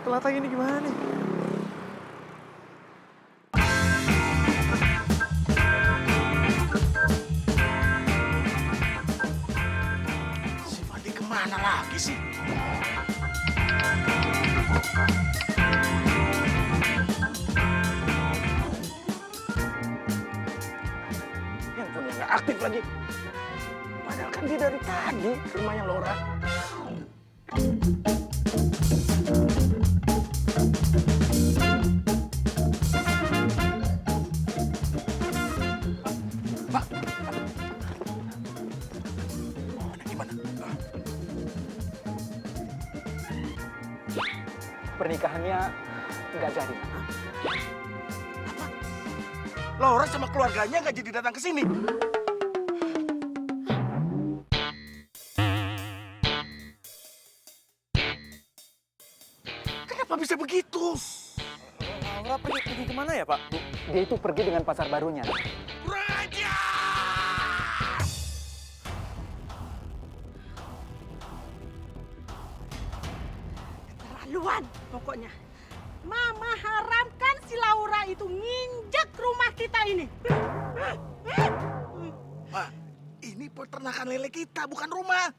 telat lagi ini gimana nih? Si Fandi kemana lagi sih? Handphonenya nggak aktif lagi. Padahal kan dia dari tadi ke rumahnya Laura. Pak. Oh, ini gimana? Pernikahannya nggak jadi. Laura sama keluarganya nggak jadi datang ke sini. Kenapa bisa begitu? Laura pergi kemana ya, Pak? Dia itu pergi dengan pacar barunya. Raja! Keterlaluan pokoknya. Mama haramkan si Laura itu nginjek rumah kita ini. Ma, ini peternakan lele kita, bukan rumah.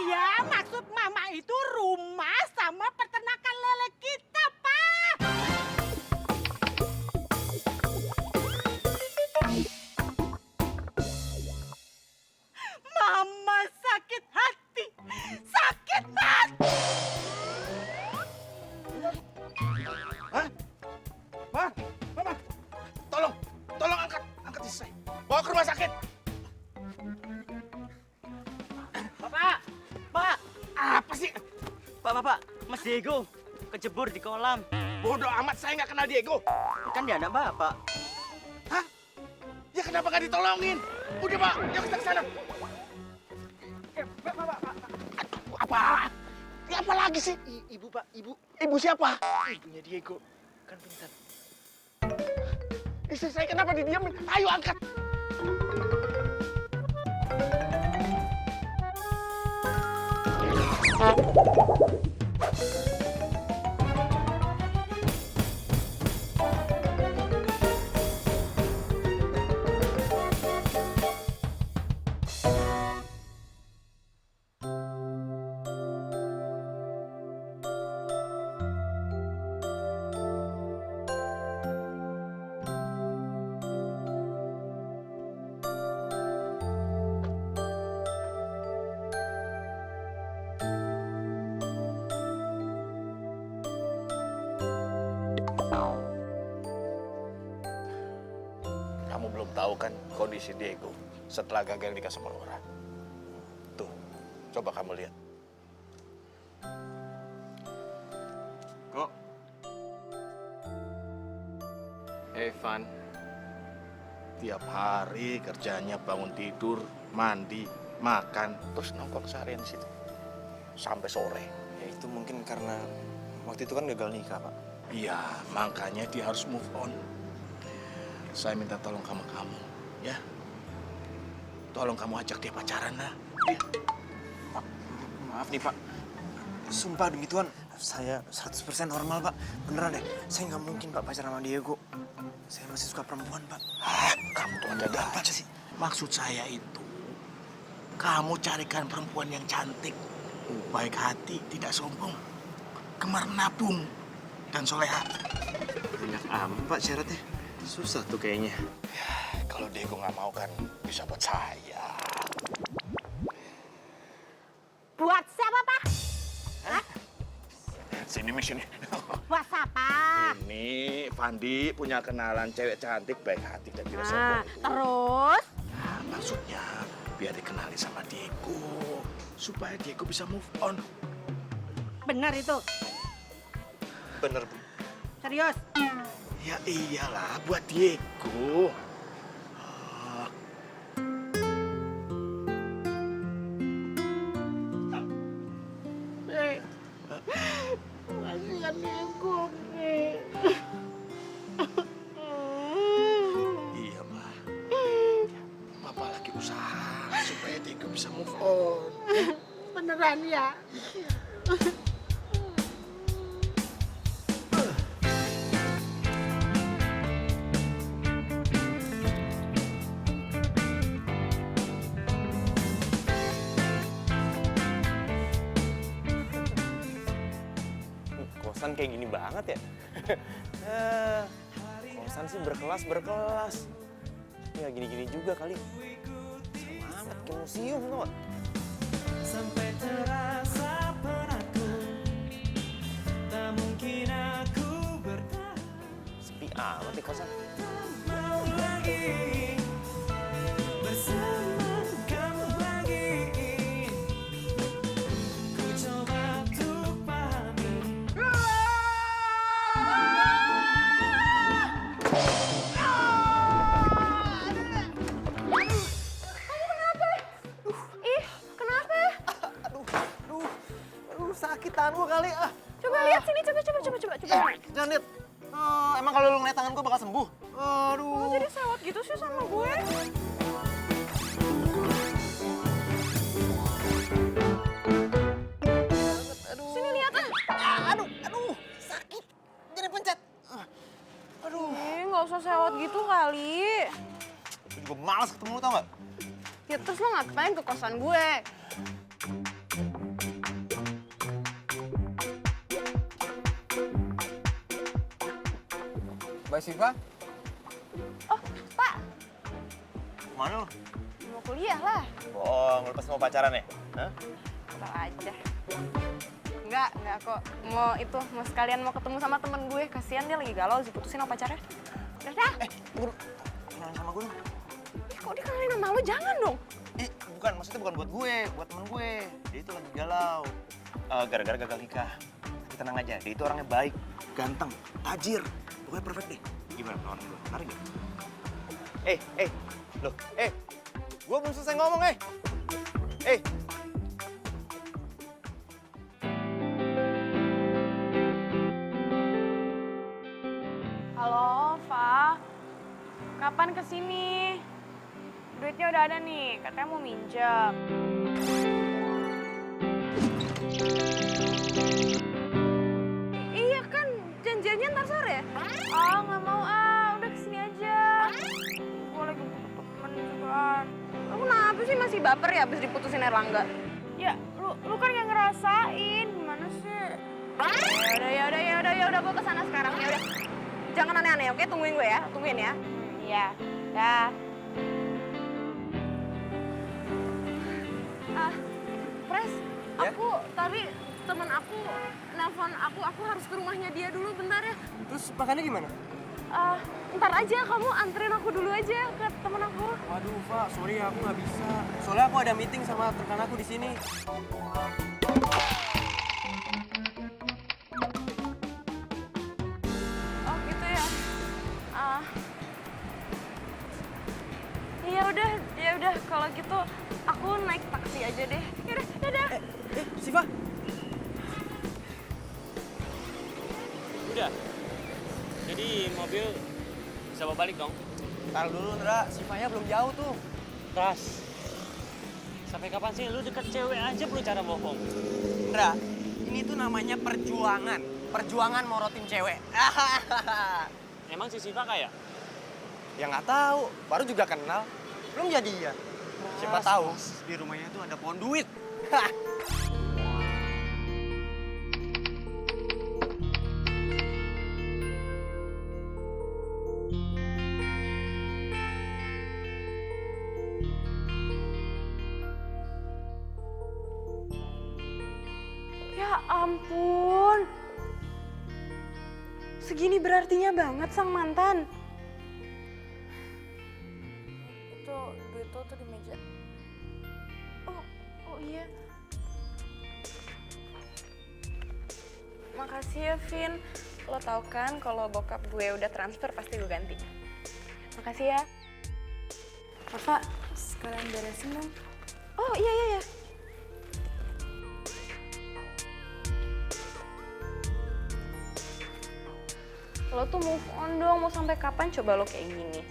Iya, maksud Mama itu rumah sama peternakan lele kita, Pak. Mama sakit hati. Sakit hati. Hah? Ma, Mama, tolong angkat istri saya. Bawa ke rumah sakit. Pak, Apa sih? Pak, Mas Diego kejebur di kolam. Bodoh amat, saya nggak kenal Diego. Kan dia anak Bapak. Hah? Ya kenapa nggak ditolongin? Udah, Pak, yuk kita ke sana. Aduh, apa? Ya, apa lagi sih? Ibu, Pak, ibu. Ibu siapa? Ibunya Diego. Kan pingsan. Istri saya kenapa didiamin? Ayo angkat. Kamu belum tahu kan kondisi Diego setelah gagal nikah sama Laura. Tuh, coba kamu lihat. Kok? Evan. Tiap hari kerjanya bangun tidur, mandi, makan, terus nongkrong seharian di situ. Sampai sore. Ya itu mungkin karena waktu itu kan gagal nikah, Pak. Iya, makanya dia harus move on. Saya minta tolong sama kamu, ya. Tolong kamu ajak dia pacaran lah. Ya. Pak, maaf nih, Pak. Sumpah demi Tuhan, saya 100% normal, Pak. Beneran deh, saya nggak mungkin, Pak, pacaran sama Diego. Saya masih suka perempuan, Pak. Kamu tuh ada apa sih? Maksud saya itu, kamu carikan perempuan yang cantik, baik hati, tidak sombong, gemar menabung, dan soleha. Banyak amat, Pak, syaratnya. Susah tuh kayaknya. Ya, kalau Diego nggak mau kan bisa buat saya. Buat siapa, Pak? Sini, sini. Buat siapa? Ini Fandi punya kenalan cewek cantik, baik hati, dan tidak Nah, sombong. terus? Nah, maksudnya biar dikenali sama Diego, supaya Diego bisa move on. Benar itu? Bener, Bu. Serius? Ya iyalah, buat Diego. Kasihan Diego, Iya, Ma. Papa lagi usaha supaya Diego bisa move on. Beneran ya? kosan kayak gini banget ya? Kosan sih berkelas. Ya gini-gini juga kali. Sama amat kayak museum tau gak? Sampai terasa penatku, tak mungkin aku bertahan. Sepi amat di kosan. Mau lagi bersama kamu lagi. Ku coba untuk pahami. Aduh, sakit tangan gua kali ah. Coba lihat sini, coba. Jangan lihat. Emang kalau lu ngeliat tangan gua bakal sembuh? Aduh. Kok jadi sewot gitu sih sama gue? Sini lihat ah. Aduh, sakit. Jadi pencet. Nggak usah sewot gitu kali. Gua juga malas ketemu lu tau gak? Ya terus lo ngapain ke kosan gue? Mbak Siva, Oh, Pak, kemana lu? mau kuliah lah. Bohong, lu pas mau pacaran ya? Hah? Ntar aja. Enggak kok. Mau sekalian mau ketemu sama temen gue. Kasihan dia lagi galau, diputusin sama pacarnya. Udah dah. Tunggu, kenalan sama gue dong. Kok dikenalin sama lo? Jangan dong. Bukan, maksudnya bukan buat gue, buat temen gue. Dia itu lagi galau. Gara-gara gagal nikah. Tapi tenang aja, dia itu orangnya baik, ganteng, tajir. Pokoknya perfect deh. Gimana penawaran gue? Menarik gak? Loh, gue belum selesai ngomong, Halo, Fa. Kapan kesini? Duitnya udah ada nih, katanya mau minjem. Iya kan, janjiannya ntar sore. Nggak mau udah kesini aja. Gue lagi butuh temen juga kan. Lo kenapa sih masih baper ya abis diputusin Erlangga? Ya, lu kan yang ngerasain, gimana sih? Ya udah, gue kesana sekarang, ya udah. Jangan aneh-aneh, oke? Tungguin gue ya, tungguin ya. Iya, dah. Pres, aku tadi temen aku nelpon aku harus ke rumahnya dia dulu bentar ya. Terus makannya gimana? Ntar aja, kamu anterin aku dulu aja ke temen aku. Waduh, Pak, sorry aku nggak bisa. Soalnya aku ada meeting sama rekan aku di sini. Oh gitu ya. Ya udah kalau gitu aku naik taksi aja deh. Yaudah, dadah. Siva. Udah. Jadi mobil bisa bawa balik dong? Taruh dulu, Ndra. Sivanya belum jauh tuh. Ras. Sampai kapan sih lu deket cewek aja perlu cara bohong? Ndra, ini tuh namanya perjuangan. Perjuangan morotin cewek. Emang si Siva kaya? Ya nggak tahu, baru juga kenal. Belum jadian. Siapa tahu di rumahnya tuh ada pohon duit. Ya ampun. Segini berartinya banget sang mantan. Itu duit lo tuh di meja. Oh iya. Makasih ya, Vin. Lo tau kan kalau bokap gue udah transfer pasti gue ganti. Makasih ya. Kakak, sekalian beresin dong. Oh iya. Lo tuh move on dong, mau sampai kapan coba lo kayak gini?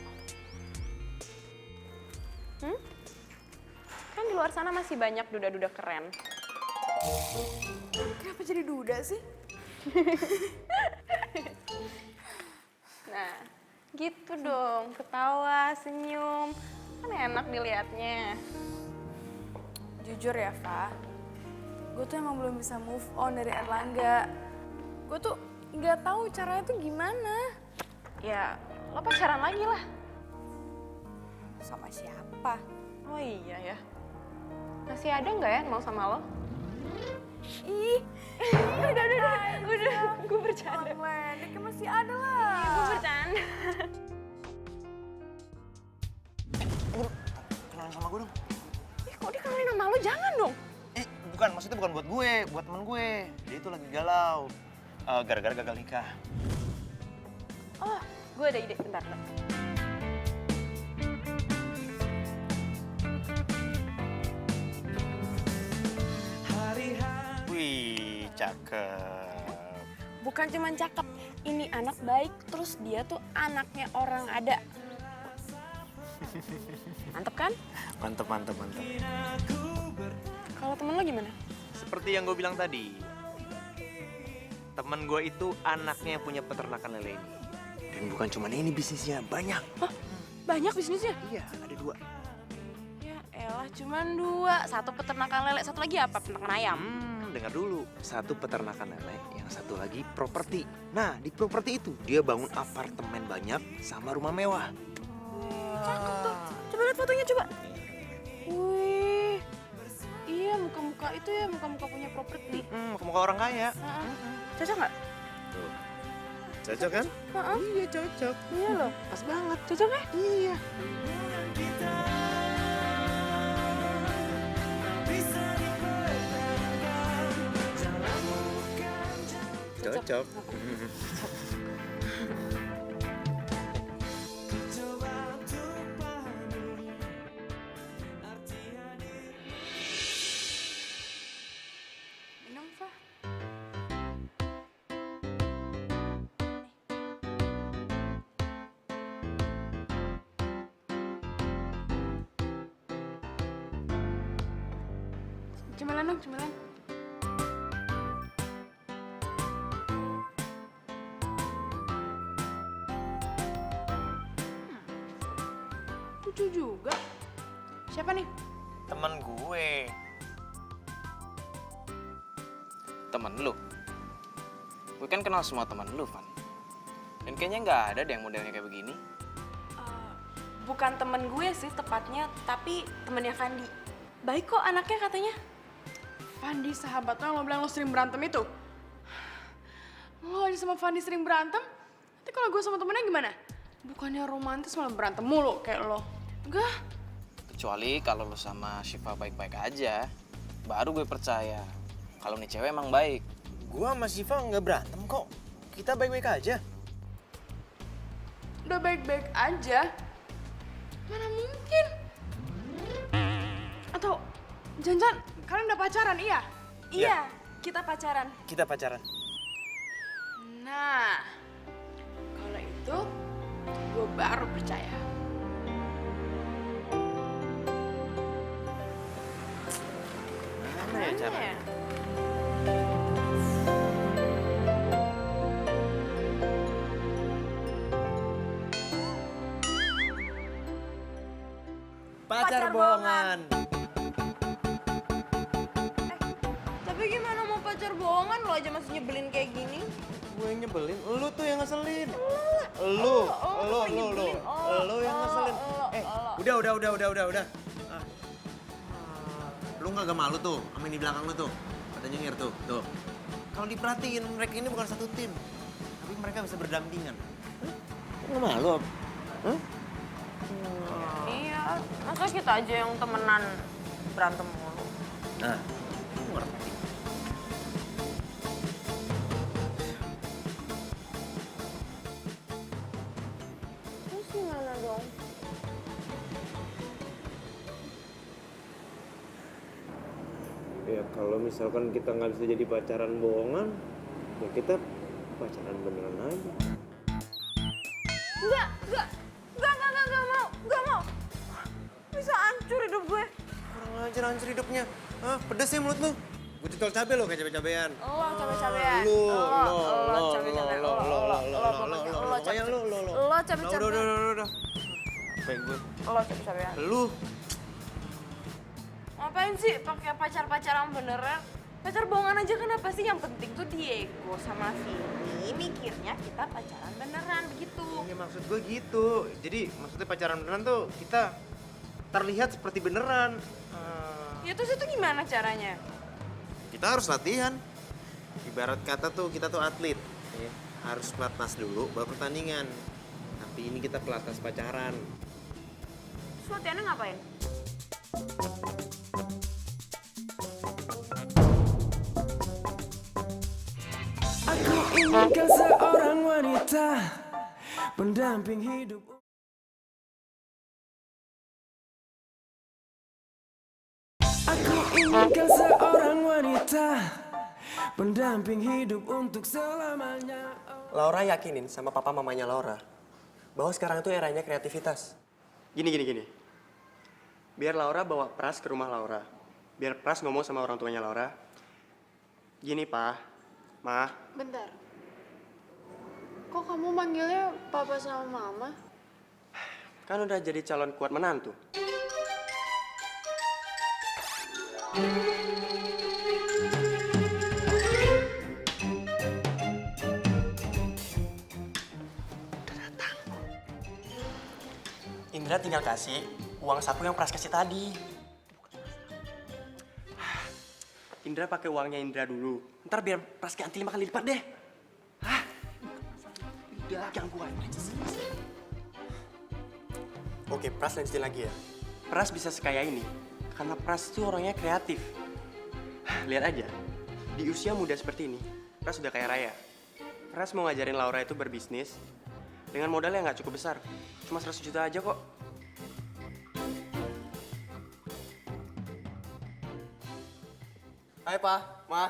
Kan di luar sana masih banyak duda-duda keren. Kenapa jadi duda sih? Nah, gitu dong, ketawa, senyum. Kan enak dilihatnya. Jujur ya, Fa. Gue tuh emang belum bisa move on dari Erlangga. Gue Gue tuh nggak tahu caranya tuh gimana. Ya, lo pacaran lagi lah. Sama siapa? Oh iya ya. Masih ada nggak ya yang mau sama lo? Ih, Udah, gue bercanda. Ledek masih ada lah. Gue bercanda. Kenalan sama gue dong. Kok dikenalin sama lo? Jangan dong. Bukan, maksudnya bukan buat gue, buat temen gue. Dia itu lagi galau. Gara-gara gagal nikah. Oh, gue ada ide. Bentar. Hari-hari Wih, cakep. Bukan cuman cakep, ini anak baik, terus dia tuh anaknya orang ada. Mantep kan? Mantep. Kalau temen lo gimana? Seperti yang gue bilang tadi, temen gue itu anaknya yang punya peternakan lele ini. Dan bukan cuma ini bisnisnya, banyak. Banyak bisnisnya? Iya, ada 2. Ya elah, cuman 2. Satu peternakan lele, satu lagi apa? Peternakan ayam. Dengar dulu. Satu peternakan lele, yang satu lagi properti. Nah, di properti itu dia bangun apartemen banyak sama rumah mewah. Cakep tuh. Coba lihat fotonya coba. Wih. Iya, muka-muka itu ya, muka-muka punya properti. Muka-muka orang kaya. Cocok nggak? Tuh. Cocok kan? Iya, cocok. Iya loh. Pas banget. Cocok ya? Iya. kita bisa dipertemukan. Jalanmu bukan jalan. Cocok. Coba untuk pahami arti hadir. Minum, Fah. Cemilan dong, cemilan. Lucu juga. Siapa nih? Temen gue. Temen lu? Gue kan kenal semua temen lu, Van. Dan kayaknya nggak ada deh yang modelnya kayak begini. Bukan temen gue sih tepatnya, tapi temennya Fandi. Baik kok anaknya katanya. Fandi sahabat lo yang lo bilang lo sering berantem itu? Lo aja sama Fandi sering berantem? Nanti kalau gue sama temennya gimana? Bukannya romantis malah berantem mulu kayak lo. Enggak. Kecuali kalau lu sama Syifa baik-baik aja, baru gue percaya kalau nih cewek emang baik. Gua sama Syifa nggak berantem kok. Kita baik-baik aja. Udah baik-baik aja. Mana mungkin? Atau jangan-jangan kalian udah pacaran, iya? Iya, kita pacaran. Kita pacaran. Nah, kalau itu gue baru percaya. Mana ya caranya? Pacar bohongan. Tapi gimana mau pacar bohongan? Lo aja masih nyebelin kayak gini. Gue yang nyebelin, lu tuh yang ngeselin. Lu yang ngeselin. Udah. Lu nggak malu tuh sama ini belakang lu tuh. Kata nyengir tuh. Kalau diperhatiin, mereka ini bukan satu tim. Tapi mereka bisa berdampingan. Nggak malu? Iya, masa kita aja yang temenan berantem mulu. Nah, lu ngerti. Terus gimana dong? Ya kalau misalkan kita nggak bisa jadi pacaran bohongan, ya kita pacaran beneran aja. Enggak mau. Bisa hancur hidup gue. Kurang ajar hancur hidupnya. Hah, pedes ya mulut lu. Gue citol cabe lo kayak cabe-cabean. Lo cabe-cabean. Lu cabe-cabean. Lo cabe-cabean. Udah. Capek gue. Lo cabe-cabean. Lu. Ngapain sih pakai pacar-pacaran beneran? Pacar bohongan aja kenapa sih? Yang penting tuh Diego sama Vini mikirnya kita pacaran beneran begitu. Ya maksud gue gitu. Jadi maksudnya pacaran beneran tuh kita terlihat seperti beneran. Ya terus itu gimana caranya? Kita harus latihan. Ibarat kata tuh kita tuh atlet. Ya. Harus pelatnas dulu baru pertandingan. Tapi ini kita pelatnas pacaran. Terus latihannya ngapain? Aku inginkan seorang wanita pendamping hidup. Aku inginkan seorang wanita pendamping hidup untuk selamanya. Laura yakinin sama papa mamanya Laura bahwa sekarang itu eranya kreativitas. Gini. Biar Laura bawa Pras ke rumah Laura. Biar Pras ngomong sama orang tuanya Laura. Gini, Pa, Ma. Bentar. Kok kamu manggilnya papa sama mama? Kan udah jadi calon kuat menantu. Indra tinggal kasih uang saku yang Pras kasih tadi. Indra pakai uangnya Indra dulu. Ntar biar Pras ganti 5 kali lipat deh. Hah? Udah, ganggu aja sih. Oke, Pras lanjutin lagi ya. Pras bisa sekaya ini karena Pras itu orangnya kreatif. Lihat aja, di usia muda seperti ini, Pras sudah kaya raya. Pras mau ngajarin Laura itu berbisnis dengan modal yang nggak cukup besar. Cuma 100 juta aja kok. Hai, Pa, Ma.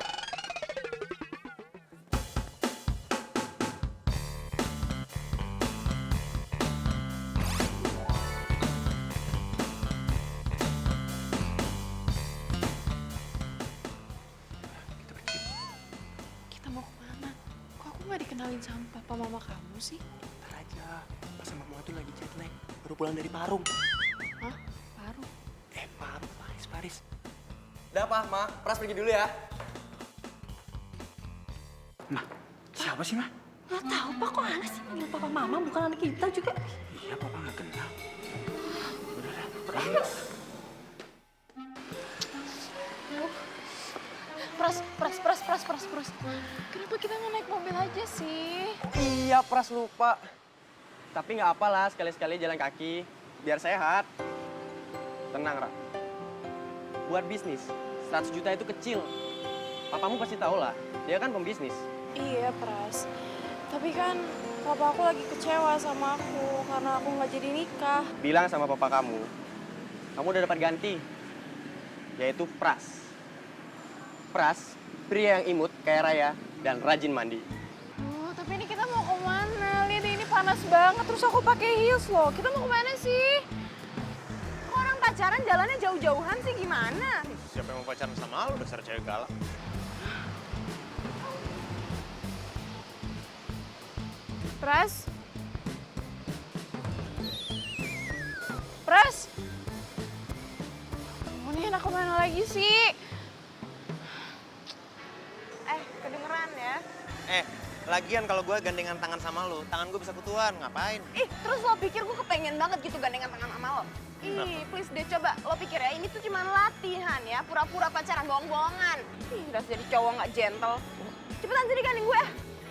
Kita mau kemana? Kok aku nggak dikenalin sama papa mama kamu sih? Ntar aja, pas sama Mama tuh lagi jet lag. Baru pulang dari Parung. Hah? Baru? Parung, Paris. Udah, Pa, Ma. Pras pergi dulu ya. Siapa sih, Ma? Nggak tahu, Pak. Kok aneh sih manggil papa mama bukan anak kita juga. Iya, Papa nggak kenal. Pras. Kenapa kita nggak naik mobil aja sih? Iya, Pras lupa. Tapi nggak apalah, sekali-sekali jalan kaki. Biar sehat. Tenang, Ra. Buat bisnis, 100 juta itu kecil. Papamu pasti tahu lah, dia kan pembisnis. Iya, Pras. Tapi kan papa aku lagi kecewa sama aku karena aku nggak jadi nikah. Bilang sama papa kamu udah dapat ganti, yaitu Pras. Pras, pria yang imut, kaya raya, dan rajin mandi. Oh, tapi ini kita mau kemana? Lihat ini panas banget, terus aku pakai heels loh. Kita mau kemana sih? Kok orang pacaran jalannya jauh-jauhan sih gimana? Siapa yang mau pacaran sama lu, dasar cewek galak. Pras? Ini enak kemana lagi sih? Kedengeran ya? Lagian kalau gue gandengan tangan sama lu, tangan gue bisa kutuan, ngapain? Terus lo pikir gue kepengen banget gitu gandengan tangan sama lo? Please deh coba lo pikir ya, ini tuh cuma latihan ya, pura-pura pacaran bohong-bohongan. Udah jadi cowok nggak gentle. Cepetan jadi gandeng gue.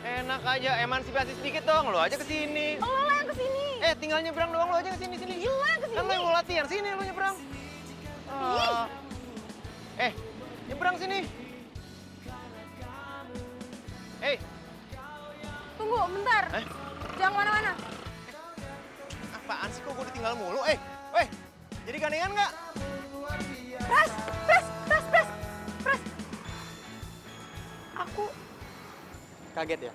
Enak aja, emansipasi sedikit dong, lo aja kesini. Lo yang kesini. Tinggal nyebrang doang, lo aja kesini. Lo yang kesini. Kan lo yang mau latihan, sini lo nyebrang. Nyebrang sini. Tunggu, bentar. Jangan kemana-mana. Apaan sih kok gue ditinggal mulu? Jadi gandengan nggak? Pras. Aku Kaget ya?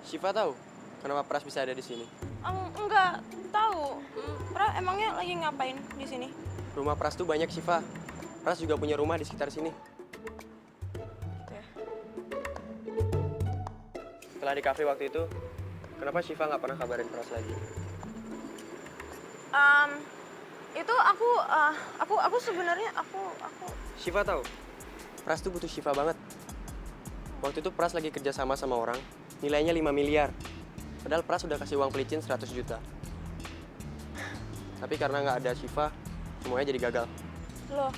Syifa tahu kenapa Pras bisa ada di sini? enggak tahu. Emangnya lagi ngapain di sini? Rumah Pras tuh banyak, Syifa. Pras juga punya rumah di sekitar sini. Setelah di kafe waktu itu, kenapa Syifa nggak pernah kabarin Pras lagi? Itu aku sebenarnya aku. Syifa tahu Pras tuh butuh Syifa banget. Waktu itu Pras lagi kerja sama orang, nilainya 5 miliar. Padahal Pras udah kasih uang pelicin 100 juta. Tapi karena nggak ada Syifa, semuanya jadi gagal. Loh,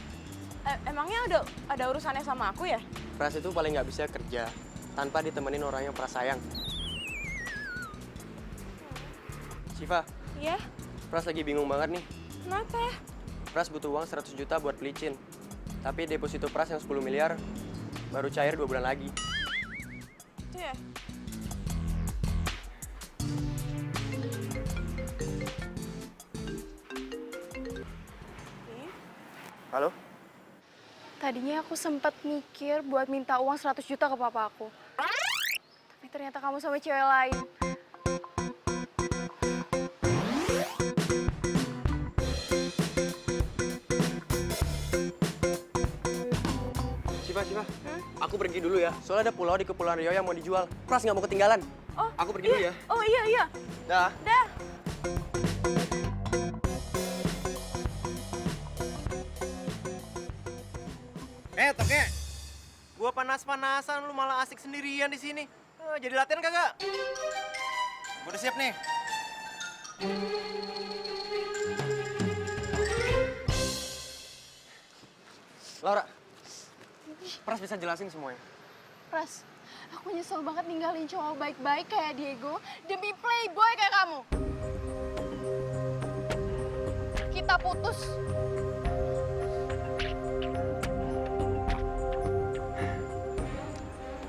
emangnya ada urusannya sama aku ya? Pras itu paling nggak bisa kerja tanpa ditemenin orang yang Pras sayang. Syifa, Iya? Pras lagi bingung banget nih. Kenapa? Pras butuh uang 100 juta buat pelicin. Tapi deposito Pras yang 10 miliar baru cair 2 bulan lagi. Itu ya? Halo? Tadinya aku sempat mikir buat minta uang 100 juta ke papa aku. Tapi ternyata kamu sama cewek lain. Syifa, aku pergi dulu ya. Soalnya ada pulau di Kepulauan Riau yang mau dijual. Pras nggak mau ketinggalan. Oh, aku pergi dulu ya. Oh iya. Dah. Dah. Toke. Gua panas-panasan, lu malah asik sendirian di sini. Jadi latihan kagak? Gua udah siap nih. Laura, Pras bisa jelasin semuanya. Pras, aku nyesel banget ninggalin cowok baik-baik kayak Diego demi playboy kayak kamu. Kita putus.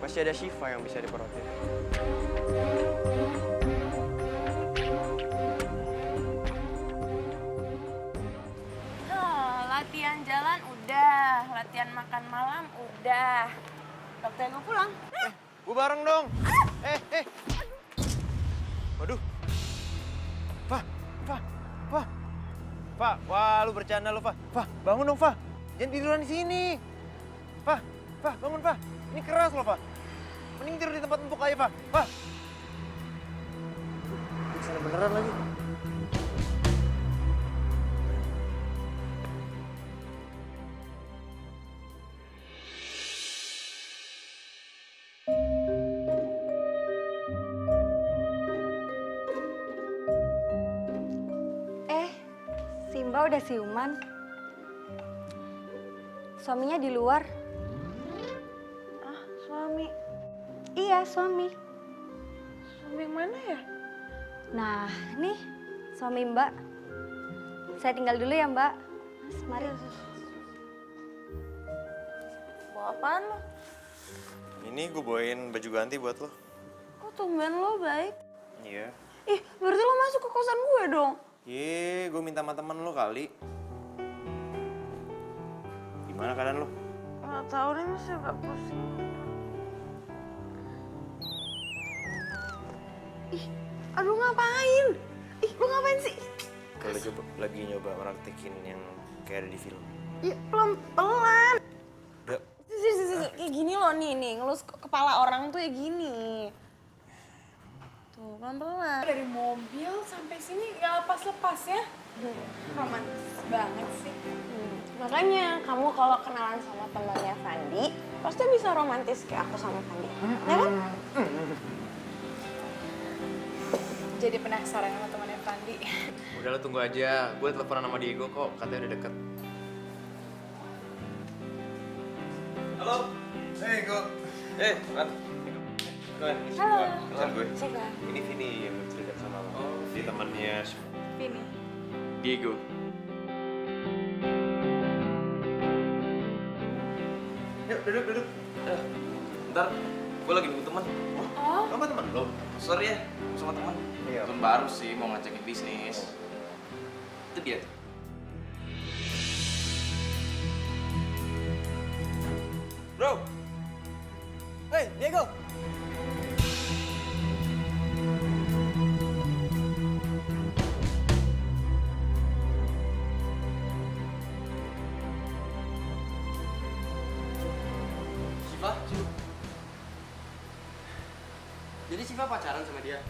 Masih ada Syifa yang bisa diporotin. Latihan jalan udah, latihan makan malam udah. Waktunya gue pulang. Gua bareng dong. Waduh. Fa, wah lu bercanda lu, Fa. Fa, bangun dong, Fa. Jangan tiduran di sini. Fa, bangun, Fa. Ini keras loh, Fa. Mending tidur di tempat empuk aja, Fa. Fa. Bisa beneran lagi. Simba udah siuman. Suaminya di luar. Ah, suami. Iya, suami. Suami yang mana ya? Nah, nih suami Mbak. Saya tinggal dulu ya, Mbak. Mas, mari. Bawa apaan lo? Ini gue bawain baju ganti buat lo. Kok tumben lo baik? Iya. Ih, berarti lo masuk ke kosan gue dong? Iya, gue minta sama temen lo kali. Gimana keadaan lo? Nggak tahu deh, masih agak pusing. Ih, aduh ngapain? Ih, lo ngapain sih? Lagi nyoba praktekin yang kayak ada di film. Ya, pelan-pelan. Udah. Kayak gini loh nih, ngelus kepala orang tuh ya gini. Tuh, pelan-pelan. Dari mobil sampai sini nggak lepas-lepas ya. Romantis banget sih. Makanya kamu kalau kenalan sama temannya Fandi, pasti bisa romantis kayak aku sama Fandi. Ya kan? Jadi penasaran sama temannya Fandi. Udah lo tunggu aja, gue teleponan sama Diego kok, katanya udah deket. Halo. Go. Rat. Halo. Kenal gue. Siapa? Ini Vini yang bercerita sama lo. Dia temannya Vini. Diego. Yuk, duduk. Ntar, gue lagi nunggu teman. Oh. Kamu teman lo? Sorry ya, sama teman. Iya. Teman baru sih, mau ngajakin bisnis. Itu dia. Bro! Hey, Diego! Syifa? Jadi Syifa pacaran sama dia?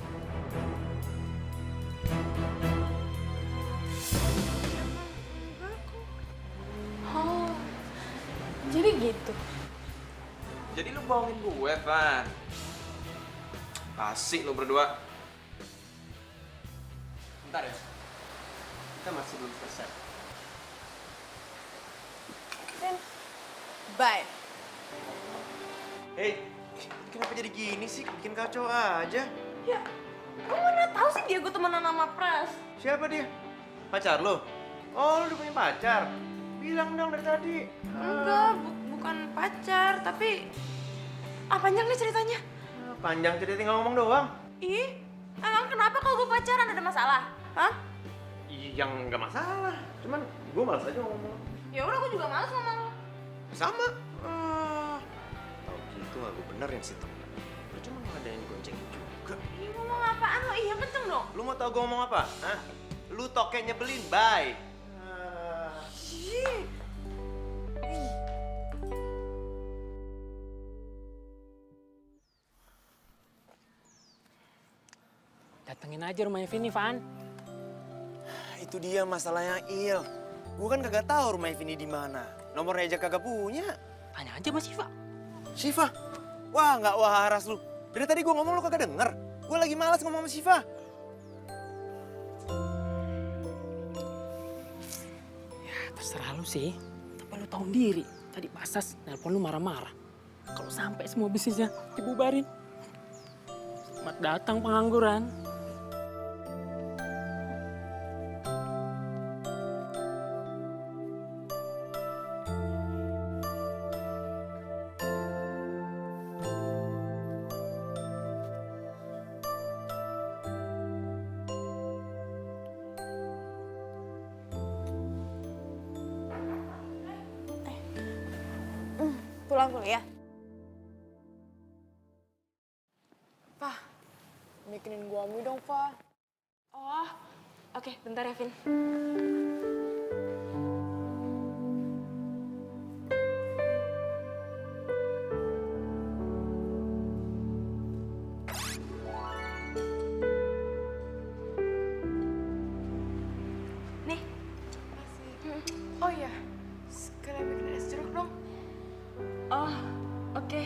Oh. Jadi gitu. Jadi lu bohongin gue, Van. Asik lu berdua. Bentar ya. Kita masih belum selesai. Bye. Hei, kenapa jadi gini sih? Bikin kacau aja. Ya, gue mana tahu sih dia gue temenan sama Pras. Siapa dia? Pacar lo? Oh, lu udah punya pacar? Bilang dong dari tadi. Enggak, bukan pacar, tapi panjang nih ceritanya. Panjang cerita tinggal ngomong doang. Ih, emang kenapa kalau gue pacaran ada masalah? Hah? Yang nggak masalah. Cuman gue malas aja ngomong. Ya udah, gue juga males ngomong. Sama. Tahu gitu nggak gue benerin sih temen. Lu cuma ngadain gonceng juga. Ih, ngomong apaan lo? Iya kenceng dong. Lu mau tau gue ngomong apa? Hah? Lu toke nyebelin, bye. Ih. Datengin aja rumahnya Vini, Van. Itu dia masalahnya, Il. Gue kan kagak tahu rumah Vini di mana. Nomornya aja kagak punya. Tanya aja sama Siva. Siva? Wah, nggak waras lu. Dari tadi gue ngomong lu kagak denger. Gue lagi malas ngomong sama Siva. Ya, terserah lu sih. Tapi lu tahu diri. Tadi Pasas nelpon lu marah-marah. Kalau sampai semua bisnisnya dibubarin. Selamat datang pengangguran. Pulang kuliah. Fah, bikinin gua mie dong, Fah. Oh, oke, bentar ya, Vin. Nih. Oh iya, sekalian bikin es jeruk dong. Oh, oke.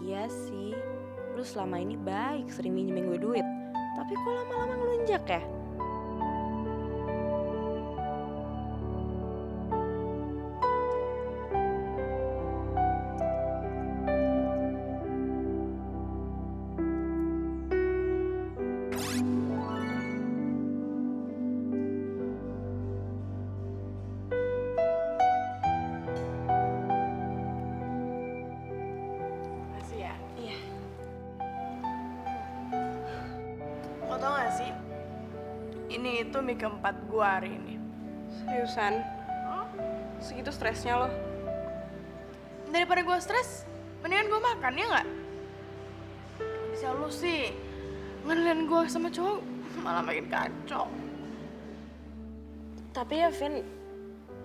Iya sih, lu selama ini baik sering minjemin gue duit. Tapi kok lama-lama ngelunjak ya? Makasih ya. Iya. Lo tau gak sih? Ini itu mie keempat gua hari ini. Seriusan? Segitu stresnya lo? Daripada gua stres, mendingan gua makan, ya nggak? Bisa lu sih, ngenilin gua sama cowok malah makin kacau. Tapi ya, Vin,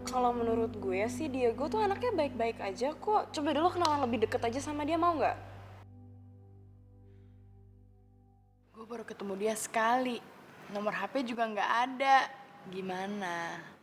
kalau menurut gue sih Diego tuh anaknya baik-baik aja kok. Coba dulu kenalan lebih deket aja sama dia, mau nggak? Gue baru ketemu dia sekali. Nomor HP juga nggak ada. Gimana?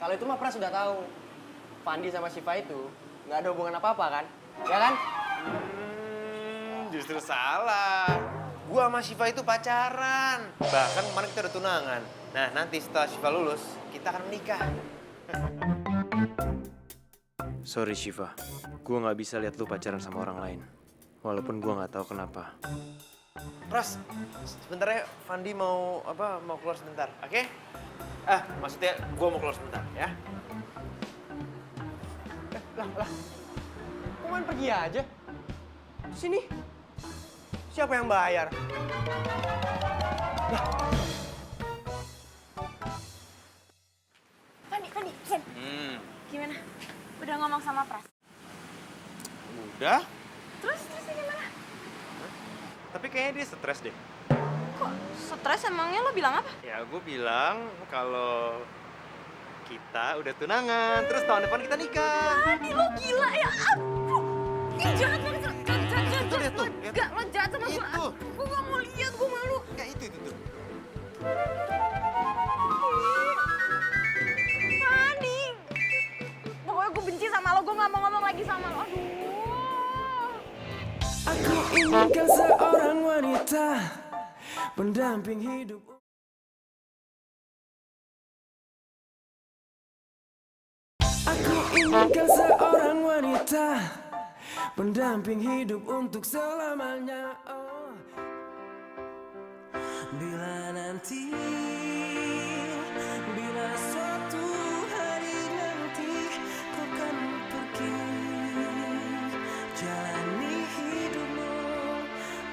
Kalau itu mah Pras sudah tahu. Fandi sama Syifa itu nggak ada hubungan apa-apa kan? Ya kan? Justru salah. Gua sama Syifa itu pacaran. Bahkan kemarin kita udah tunangan. Nah, nanti setelah Syifa lulus, kita akan menikah. Sorry Syifa, gua nggak bisa lihat lu pacaran sama orang lain. Walaupun gua nggak tahu kenapa. Pras, sebentar ya, Fandi mau keluar sebentar, oke? Maksudnya gua mau keluar sebentar, ya? Lah. Kok main pergi aja? Sini. Siapa yang bayar? Fandi, Ken. Gimana? Udah ngomong sama Pras? Udah, Terus gimana? tapi kayaknya dia stres deh. Kok stres emangnya lo bilang apa? Ya, gue bilang kalau kita udah tunangan, terus tahun depan kita nikah. Fandi, lo gila ya ampun. Ih, jahat banget. Tuh, lihat tuh, lihat. Gak, lo jahat sama gue. Itu. Gue gak mau lihat, gue malu. Ya, itu tuh. Fandi. Pokoknya gue benci sama lo, gue gak mau ngomong lagi sama lo. Aduh. Aku inginkan seorang wanita pendamping hidup. Aku inginkan seorang wanita pendamping hidup untuk selamanya. Oh. Bila suatu hari nanti kau kan pergi, jalani hidupmu,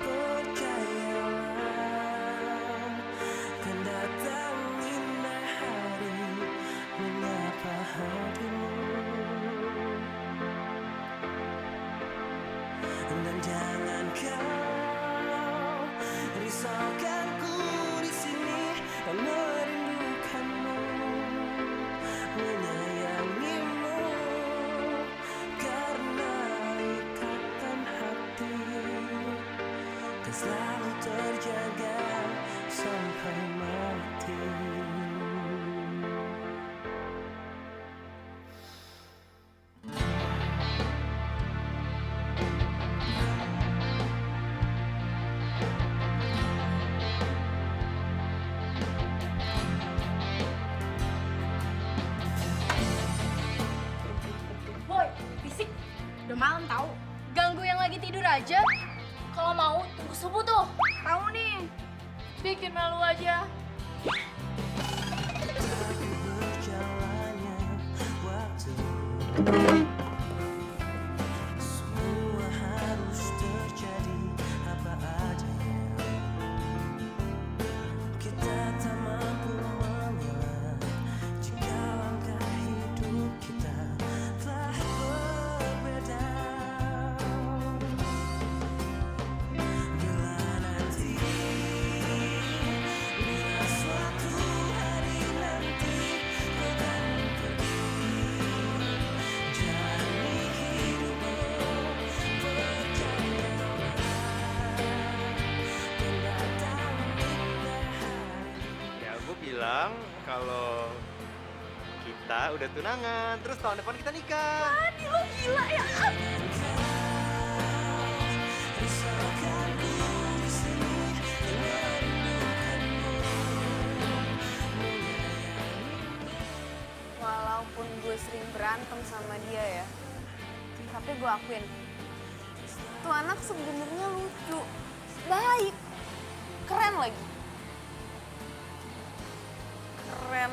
percayalah, kan datang indah hari menyapa hatimu. Dan jangan kau risaukanku di sini, merindukanmu, menyayangimu, karena ikatan hati kan selalu terjaga sampai mati. Boy, fisik. Udah malam tahu. Ganggu yang lagi tidur aja. Kalau mau tunggu subuh tuh. Tahu nih. Bikin malu aja. Berjalannya waktu, semua harus terjadi apa adanya. Kita tak mampu memilah jika langkah hidup kita telah berbeda. Bila nanti, bila suatu hari nanti kau kan pergi, jalani hidupmu, percayalah, kan datang indah hari. Ya, gue bilang kalau kita udah tunangan, terus tahun depan kita nikah. Fandi, lo gila ya ampun. Risaukanku di sini, merindukanmu, Walaupun gue sering berantem sama dia ya, tapi gue akuin, tuh anak sebenarnya lucu, baik, keren lagi. Keren.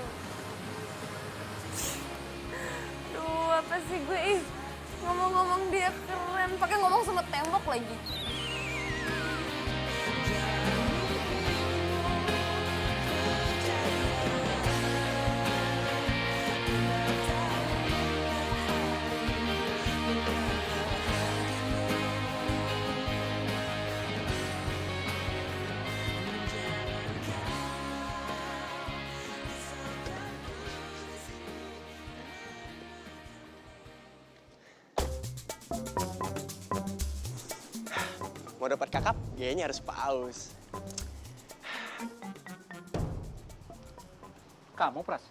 Duh, apa sih gue, ngomong-ngomong dia keren, pakai ngomong sama tembok lagi. Mau dapat kakap, kayaknya harus paus. Kamu, Pras?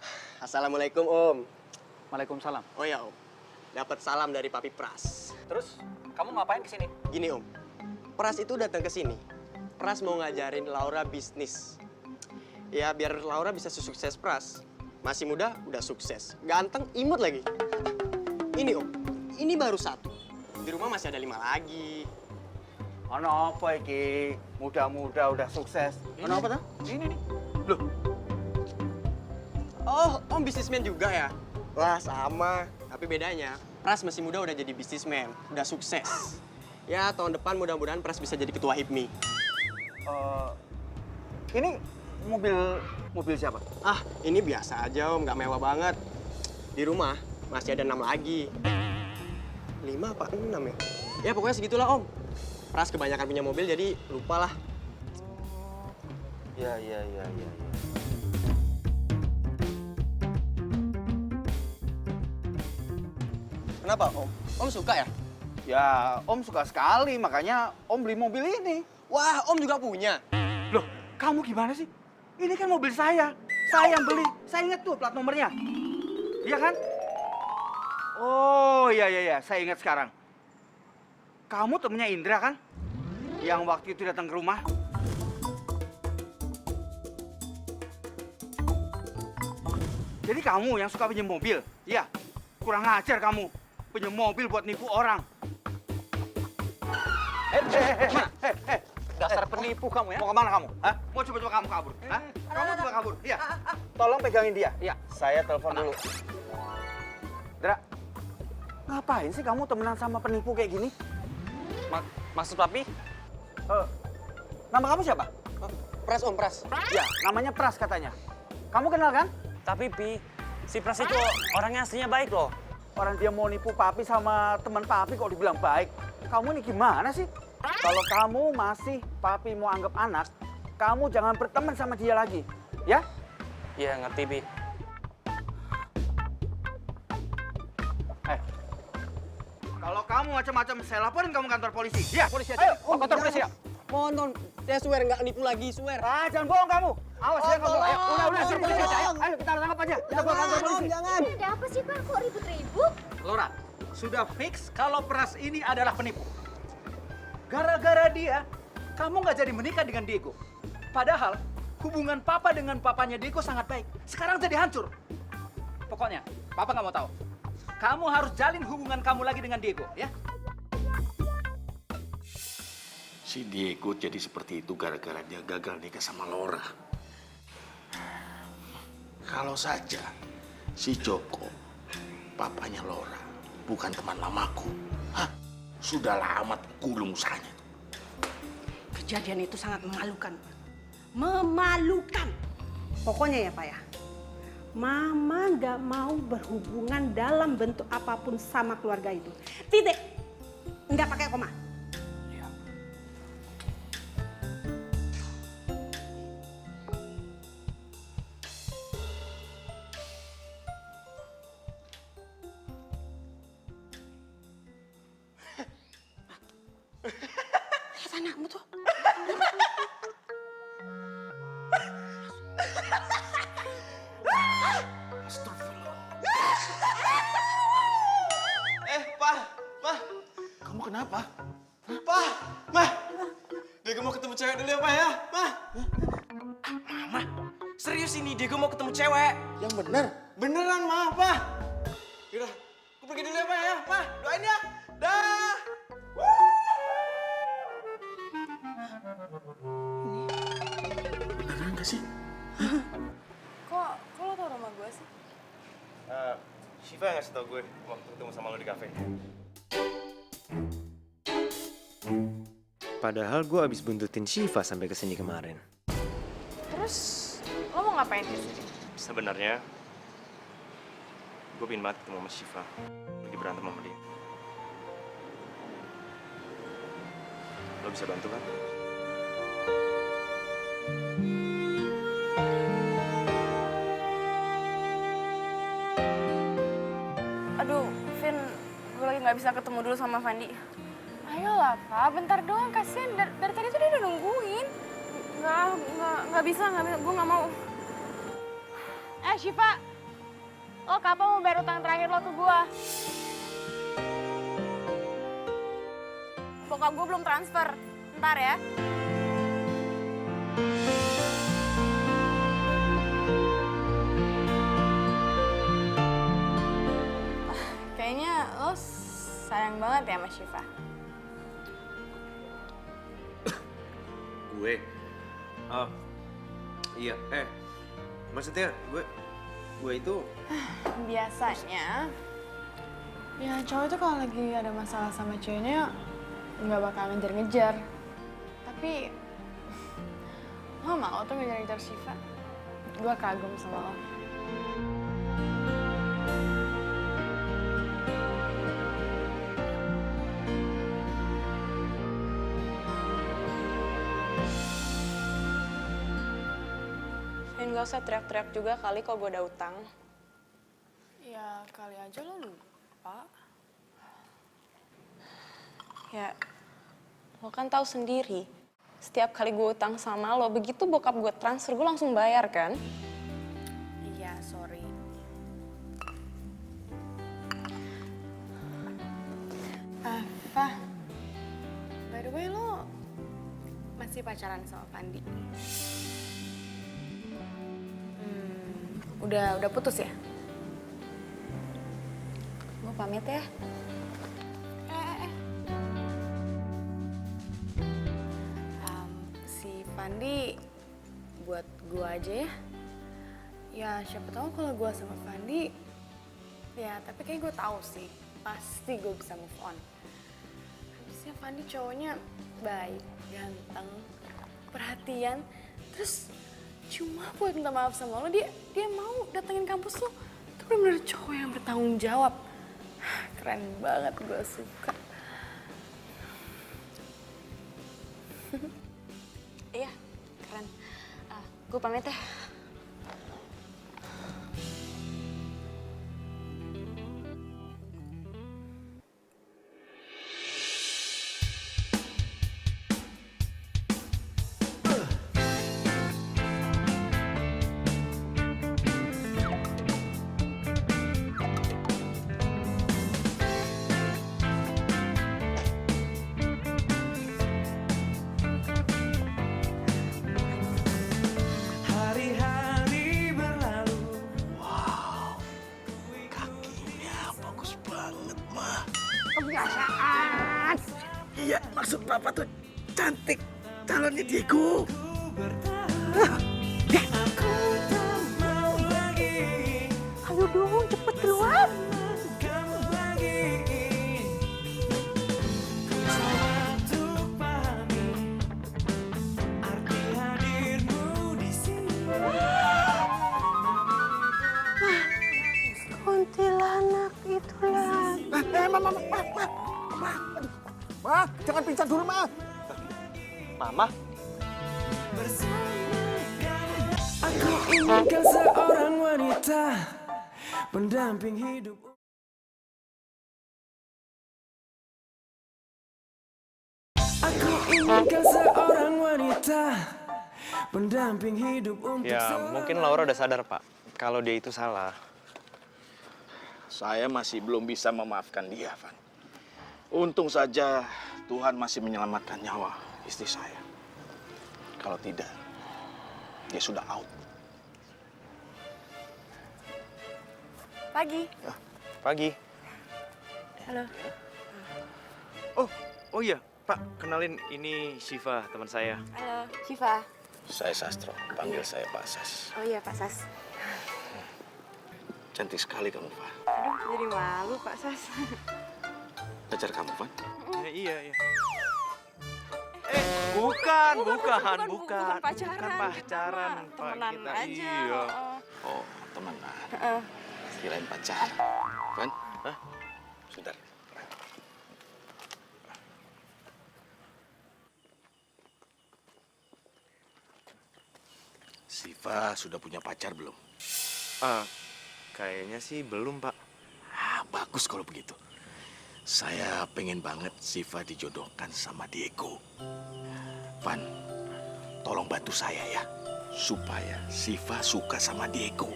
Assalamualaikum Om. Waalaikumsalam. Oh ya Om, dapat salam dari Papi Pras. Terus, kamu ngapain kesini? Gini Om, Pras itu datang ke sini. Pras mau ngajarin Laura bisnis. Ya biar Laura bisa sukses Pras. Masih muda, udah sukses. Ganteng, imut lagi. Ini Om, ini baru 1. Di rumah masih ada 5 lagi. Ono apa iki? Muda-muda udah sukses. Ono apa tuh? Ini nih. Loh? Oh, Om bisnismen juga ya? Wah, sama. Tapi bedanya, Pras masih muda udah jadi bisnismen, udah sukses. Ya, tahun depan mudah-mudahan Pras bisa jadi ketua HIPMI. Ini mobil siapa? Ah, ini biasa aja Om, nggak mewah banget. Di rumah masih ada 6 lagi. 5 apa 6 ya? Ya pokoknya segitulah Om. Pras kebanyakan punya mobil jadi lupa lah. Ya. Kenapa Om? Om suka ya? Ya, Om suka sekali, makanya Om beli mobil ini. Wah, Om juga punya. Loh, kamu gimana sih? Ini kan mobil saya. Saya yang beli. Saya ingat tuh plat nomornya. Iya kan? Oh, iya. Saya ingat sekarang. Kamu temennya Indra kan? Yang waktu itu datang ke rumah. Jadi kamu yang suka pinjam mobil? Iya. Kurang ajar kamu. Pinjam mobil buat nipu orang. Dasar penipu kamu ya. Mau kemana kamu? Hah? Mau coba-coba kamu kabur? Hah? Kamu coba kabur? Iya. Tolong pegangin dia. Iya. Saya telepon dulu. Dra, ngapain sih kamu temenan sama penipu kayak gini? Maksud papi? Nama kamu siapa? Pras Om, Pras. Ya, namanya Pras katanya. Kamu kenal kan? Tapi Pi, si Pras itu orangnya aslinya baik loh. Orang dia mau nipu papi sama teman papi kok dibilang baik. Kamu ini gimana sih? Kalau kamu masih papi mau anggap anak, kamu jangan berteman sama dia lagi. Ya? Iya, ngerti Pi. Kalau kamu macam-macam, saya laporin kamu kantor polisi. Ya, polisi aja. Ayo, kantor polisi ya. Mohon, saya swear nggak nipu lagi, swear. Ah, jangan bohong kamu. Awas ya kamu. Ayo, udah, sini aja. Ayo, kita tangkap aja. Kita bawa kantor polisi. Jangan. Ada apa sih Pak? Kok ribut-ribut? Laura, sudah fix kalau Pras ini adalah penipu. Gara-gara dia, kamu nggak jadi menikah dengan Diego. Padahal hubungan Papa dengan papanya Diego sangat baik. Sekarang jadi hancur. Pokoknya, Papa nggak mau tahu. Kamu harus jalin hubungan kamu lagi dengan Diego, ya? Si Diego jadi seperti itu gara-gara dia gagal nikah sama Laura. Kalau saja si Joko, papanya Laura, bukan teman lamaku, sudah lama gulung usahanya. Kejadian itu sangat memalukan, Pak. Memalukan. Pokoknya ya, Pak ya. Mama nggak mau berhubungan dalam bentuk apapun sama keluarga itu. Titik. Nggak pakai koma. Lihat anakmu tuh. Pa. Kamu kenapa? Pa, Ma. Diego mau ketemu cewek dulu ya, Pa ya? Ma. Mama, serius ini Diego mau ketemu cewek. Yang bener? Beneran, Ma, Pa. Yaudah, aku pergi dulu ya, Pa ya? Pa, doain ya. Dah. Beneran gak sih? Kok lo tau rumah gue sih? Shiva yang ngasih tau gue waktu ketemu sama lo di kafe. Padahal gue abis buntutin Shiva sampai kesini kemarin. Terus lo mau ngapain di sini? Sebenarnya gue pengen banget ketemu sama Shiva. Lagi berantem sama dia. Lo bisa bantu kan? Aduh, Vin, gue lagi nggak bisa ketemu dulu sama Fandi. Ayolah, Pak, bentar doang, kasihan. Dari tadi tuh dia udah nungguin. Nggak bisa, gue nggak mau. Shiva, Lo kapan mau bayar utang terakhir lo ke gue? Bokap gue belum transfer. Ntar ya. Kayaknya lo sayang banget ya sama Syifa. Gue? Iya, maksudnya gue itu... Biasanya, ya cowok itu kalau lagi ada masalah sama ceweknya nggak bakal ngejar-ngejar. Tapi, lo mau tuh ngejar-ngejar Syifa? Gue kagum sama lo. Dan gak usah teriak-teriak juga kali kalau gue ada utang. Ya kali aja lo lupa. Ya, lo kan tahu sendiri. Setiap kali gue utang sama lo, begitu bokap gue transfer, gue langsung bayar kan? Iya, sorry. Fah, by the way lo masih pacaran sama Pandi? Udah putus ya? Gue pamit ya. Si Pandi buat gue aja ya. Ya siapa tahu kalau gue sama Pandi, ya tapi kayak gue tahu sih, pasti gue bisa move on. Habisnya Pandi cowoknya baik, ganteng, perhatian, terus cuma buat minta maaf sama lo, dia mau datengin kampus lo. Itu bener-bener cowok yang bertanggung jawab. Keren banget, gue suka. Iya, keren. Gue pamit ya. Hari-hari berlalu. Wow, kakinya bagus banget, mah. Kebiasaan. Iya, maksud Papa tuh cantik. Calonnya Diego. Aku tak mau lagi. Ayo dong, cepet keluar. Kamu lagi. Ku coba untuk pahami arti hadirmu di sini. Kuntilanak itulah. Ma, jangan pingsan dulu, Ma. Mama? Aku inginkan seorang wanita pendamping hidup. Aku inginkan seorang wanita pendamping hidup untuk Ya, mungkin Laura udah sadar, Pak, kalau dia itu salah. Saya masih belum bisa memaafkan dia, Van. Untung saja Tuhan masih menyelamatkan nyawa istri saya. Kalau tidak, dia sudah out. Pagi. Pagi. Halo. Oh iya, Pak, kenalin ini Syifa, teman saya. Halo, Syifa. Saya Sastro, panggil saya Pak Sas. Oh iya, Pak Sas. Cantik sekali kamu, Van. Aduh, jadi malu, Pak Sas. Pacar kamu, Van? Iya. Bukan. Bukan pacaran. Bukan pacaran, Pak. Temenan Kita aja. iya. Oh, temenan. Kirain pacar. Van? Hah? Sebentar. Siva sudah punya pacar belum? Kayaknya sih belum, Pak. Bagus kalau begitu. Saya pengen banget Siva dijodohkan sama Diego. Van, tolong bantu saya ya. Supaya Siva suka sama Diego.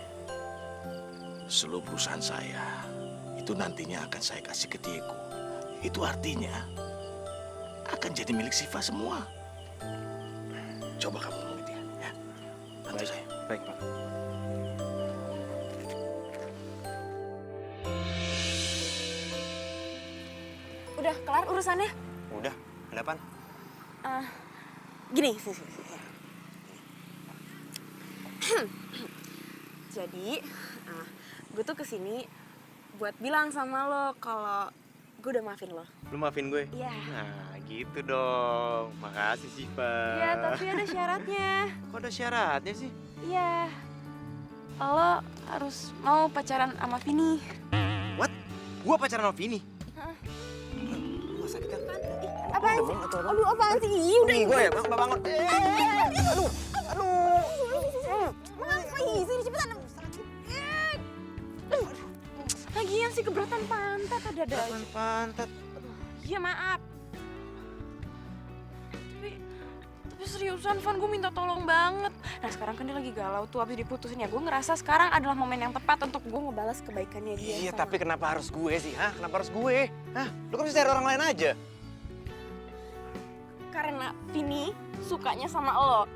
seluruh perusahaan saya itu nantinya akan saya kasih ke Diego. Itu artinya akan jadi milik Siva semua. Coba kamu ngomongin dia, ya. Bantu saya. Baik, Pak. Udah kelar urusannya? Udah, ada apaan? Gini, sini. Jadi, gue tuh kesini buat bilang sama lo kalau gue udah maafin lo. Lu maafin gue? Iya. Nah, gitu dong. Makasih, Siva. Iya, tapi ada syaratnya. Kok ada syaratnya sih? Iya. Lo harus mau pacaran sama Vini. What? Gua pacaran sama Vini? Masa kita... Apaan sih? Aduh, apaan sih? Ih, udah. Nih, gue ya, bangun. Aduh. Ngapain sih? Cepetan. Lagian sih keberatan pantat ada aja. Pantat. Iya, maaf. Tapi seriusan, Van, gue minta tolong banget. Nah, sekarang kan dia lagi galau tuh, abis diputusin ya. Gue ngerasa sekarang adalah momen yang tepat untuk gue ngebalas kebaikannya dia. Iya, tapi kenapa harus gue sih? Hah? Kenapa harus gue? Hah? Lu kan bisa cari orang lain aja. Karena Vini sukanya sama lo.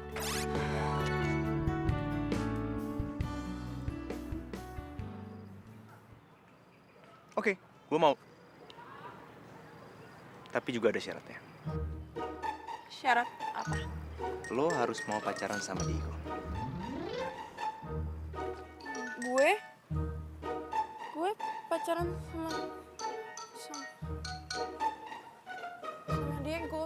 Oke, gue mau. Tapi juga ada syaratnya. Syarat apa? Lo harus mau pacaran sama Diego. Gue pacaran sama Diego.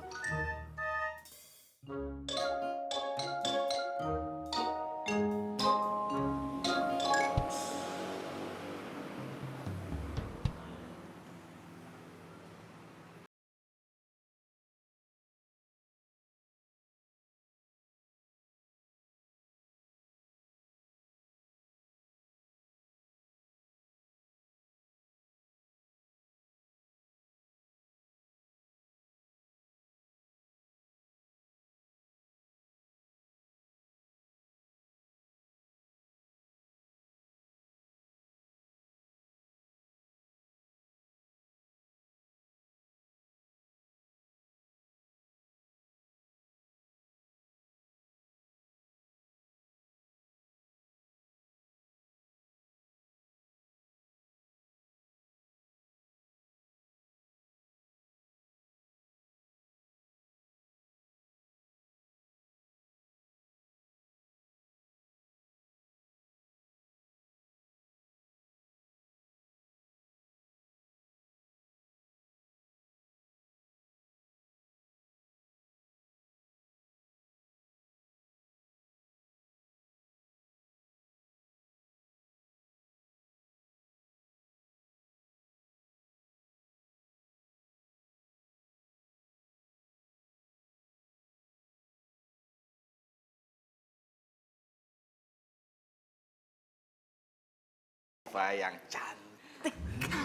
Siva yang cantik.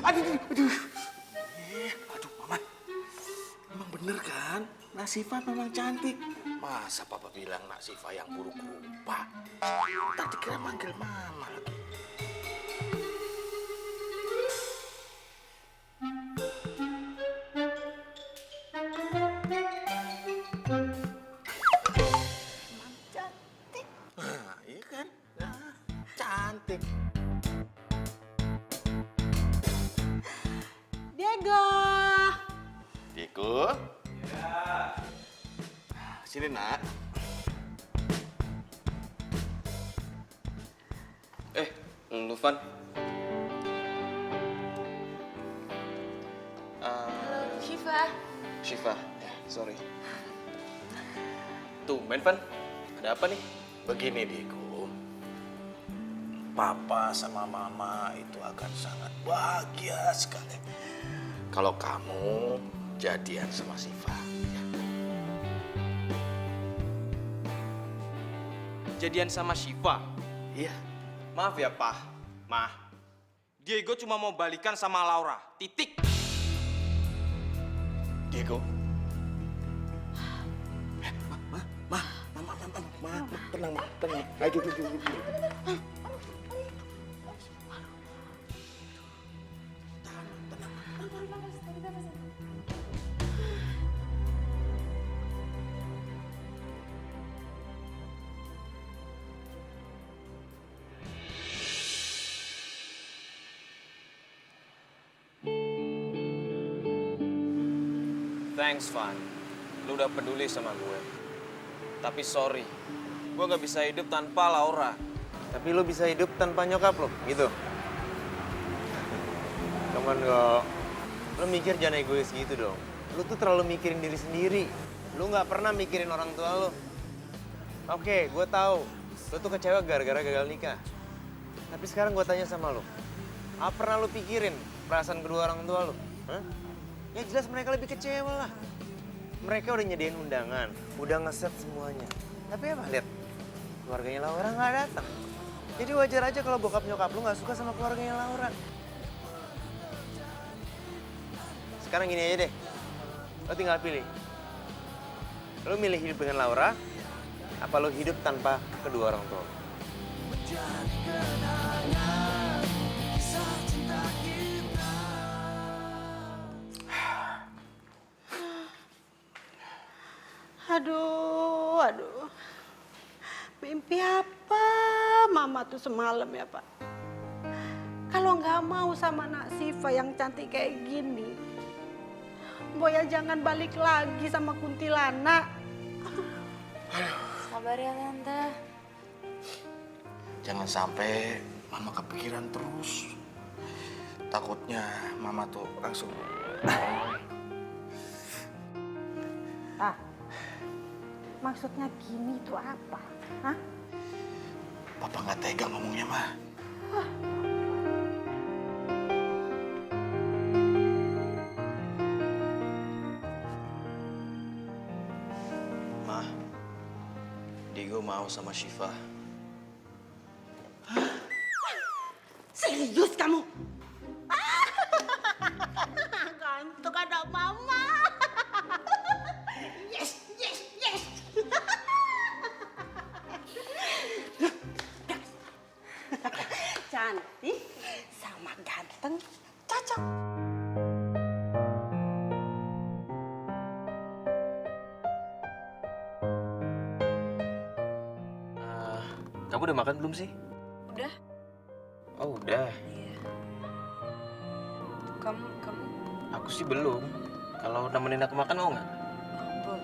Aduh. Aduh, Mama. Emang bener kan? Nak Siva memang cantik. Masa papa bilang nak Siva yang buruk rupa? Tadi kira manggil Mama lagi. Nah, iya kan? Nah, cantik. Diego. Diego? Ya. Sini, Nak. Lu, Van. Halo, Syifa. Syifa, ya, sorry. Tumben, Van. Ada apa nih? Begini, Diego. Papa sama Mama itu akan sangat bahagia sekali kalau kamu jadian sama Siva. Jadian sama Syifa? Iya. Maaf ya, Pak. Ma. Diego cuma mau balikan sama Laura. Titik. Diego. Tenang. Ayo, duduk. Thanks, Van. Lu udah peduli sama gue. Tapi sorry, gue gak bisa hidup tanpa Laura. Tapi lu bisa hidup tanpa nyokap lo, gitu. Come on, Go. Lu mikir jangan egois gitu dong. Lu tuh terlalu mikirin diri sendiri. Lu nggak pernah mikirin orang tua lu. Oke, gue tahu. Lu tuh kecewa gara-gara gagal nikah. Tapi sekarang gue tanya sama lu. Apa pernah lu pikirin perasaan kedua orang tua lu? Hah? Ya jelas mereka lebih kecewa lah. Mereka udah nyediain undangan, udah ngeset semuanya. Tapi apa? Lihat, keluarganya Laura nggak datang. Jadi wajar aja kalau bokap nyokap lu nggak suka sama keluarganya Laura. Sekarang gini aja deh, lo tinggal pilih. Lo milih hidup dengan Laura, apa lo hidup tanpa kedua orang tua? Aduh. Mimpi apa mama tuh semalam ya, Pak? Kalau nggak mau sama Nak Siva yang cantik kayak gini, Boya jangan balik lagi sama kuntilanak. Sabar ya Tante. Jangan sampai mama kepikiran terus. Takutnya mama tuh langsung. Ah, maksudnya gini tuh apa? Hah? Papa nggak tega ngomongnya, Ma. Ma, Diego mau sama Syifa. Serius kamu? Gantung ada mama. Yes. Cantik sama ganteng cocok. Kamu udah makan belum sih? Udah? Oh, udah. Iya. Kamu? Aku sih belum. Kalau nemenin aku makan mau nggak? Boleh.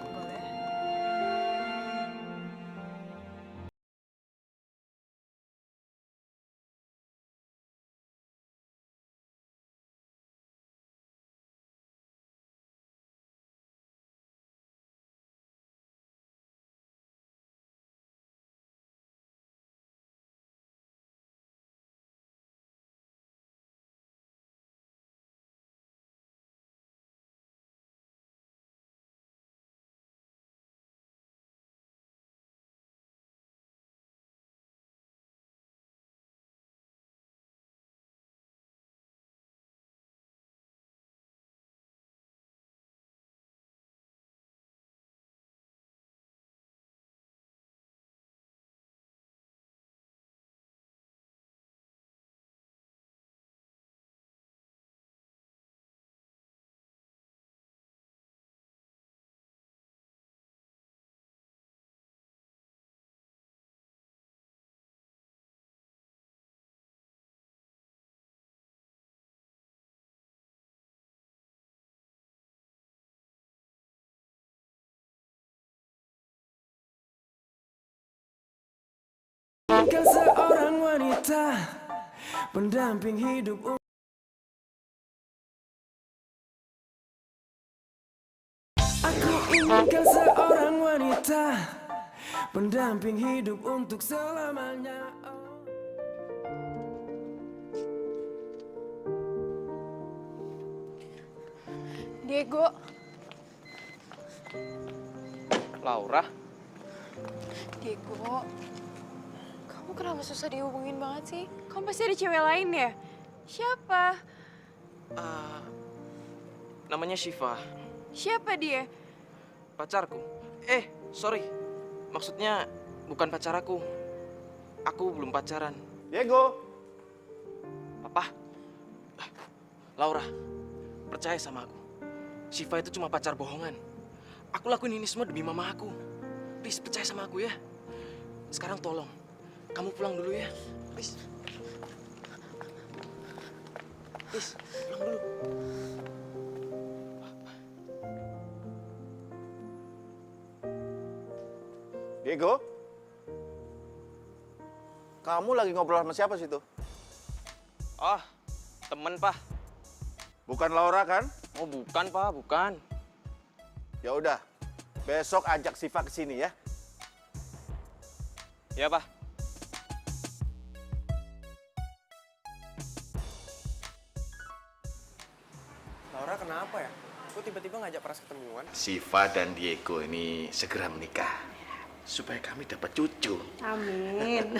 Inginkan seorang wanita pendamping hidup. Aku inginkan seorang wanita pendamping hidup untuk selamanya. Diego. Laura? Diego. Kamu kenapa susah dihubungin banget sih? Kamu pasti ada cewek lain ya? Siapa? Namanya Syifa. Siapa dia? Pacarku. Sorry. Maksudnya bukan pacar aku. Aku belum pacaran. Diego! Papa? Laura, percaya sama aku. Syifa itu cuma pacar bohongan. Aku lakuin ini semua demi mama aku. Please, percaya sama aku ya. Sekarang tolong, kamu pulang dulu ya. Please. Please, pulang dulu. Diego? Kamu lagi ngobrol sama siapa situ? Oh, temen, Pak. Bukan Laura kan? Oh, bukan, Pak, bukan. Ya udah, besok ajak Siva ke sini ya. Ya, Pak. Laura kenapa ya? Kok tiba-tiba ngajak Pras ketemuan? Siva dan Diego ini segera menikah supaya kami dapat cucu. Amin.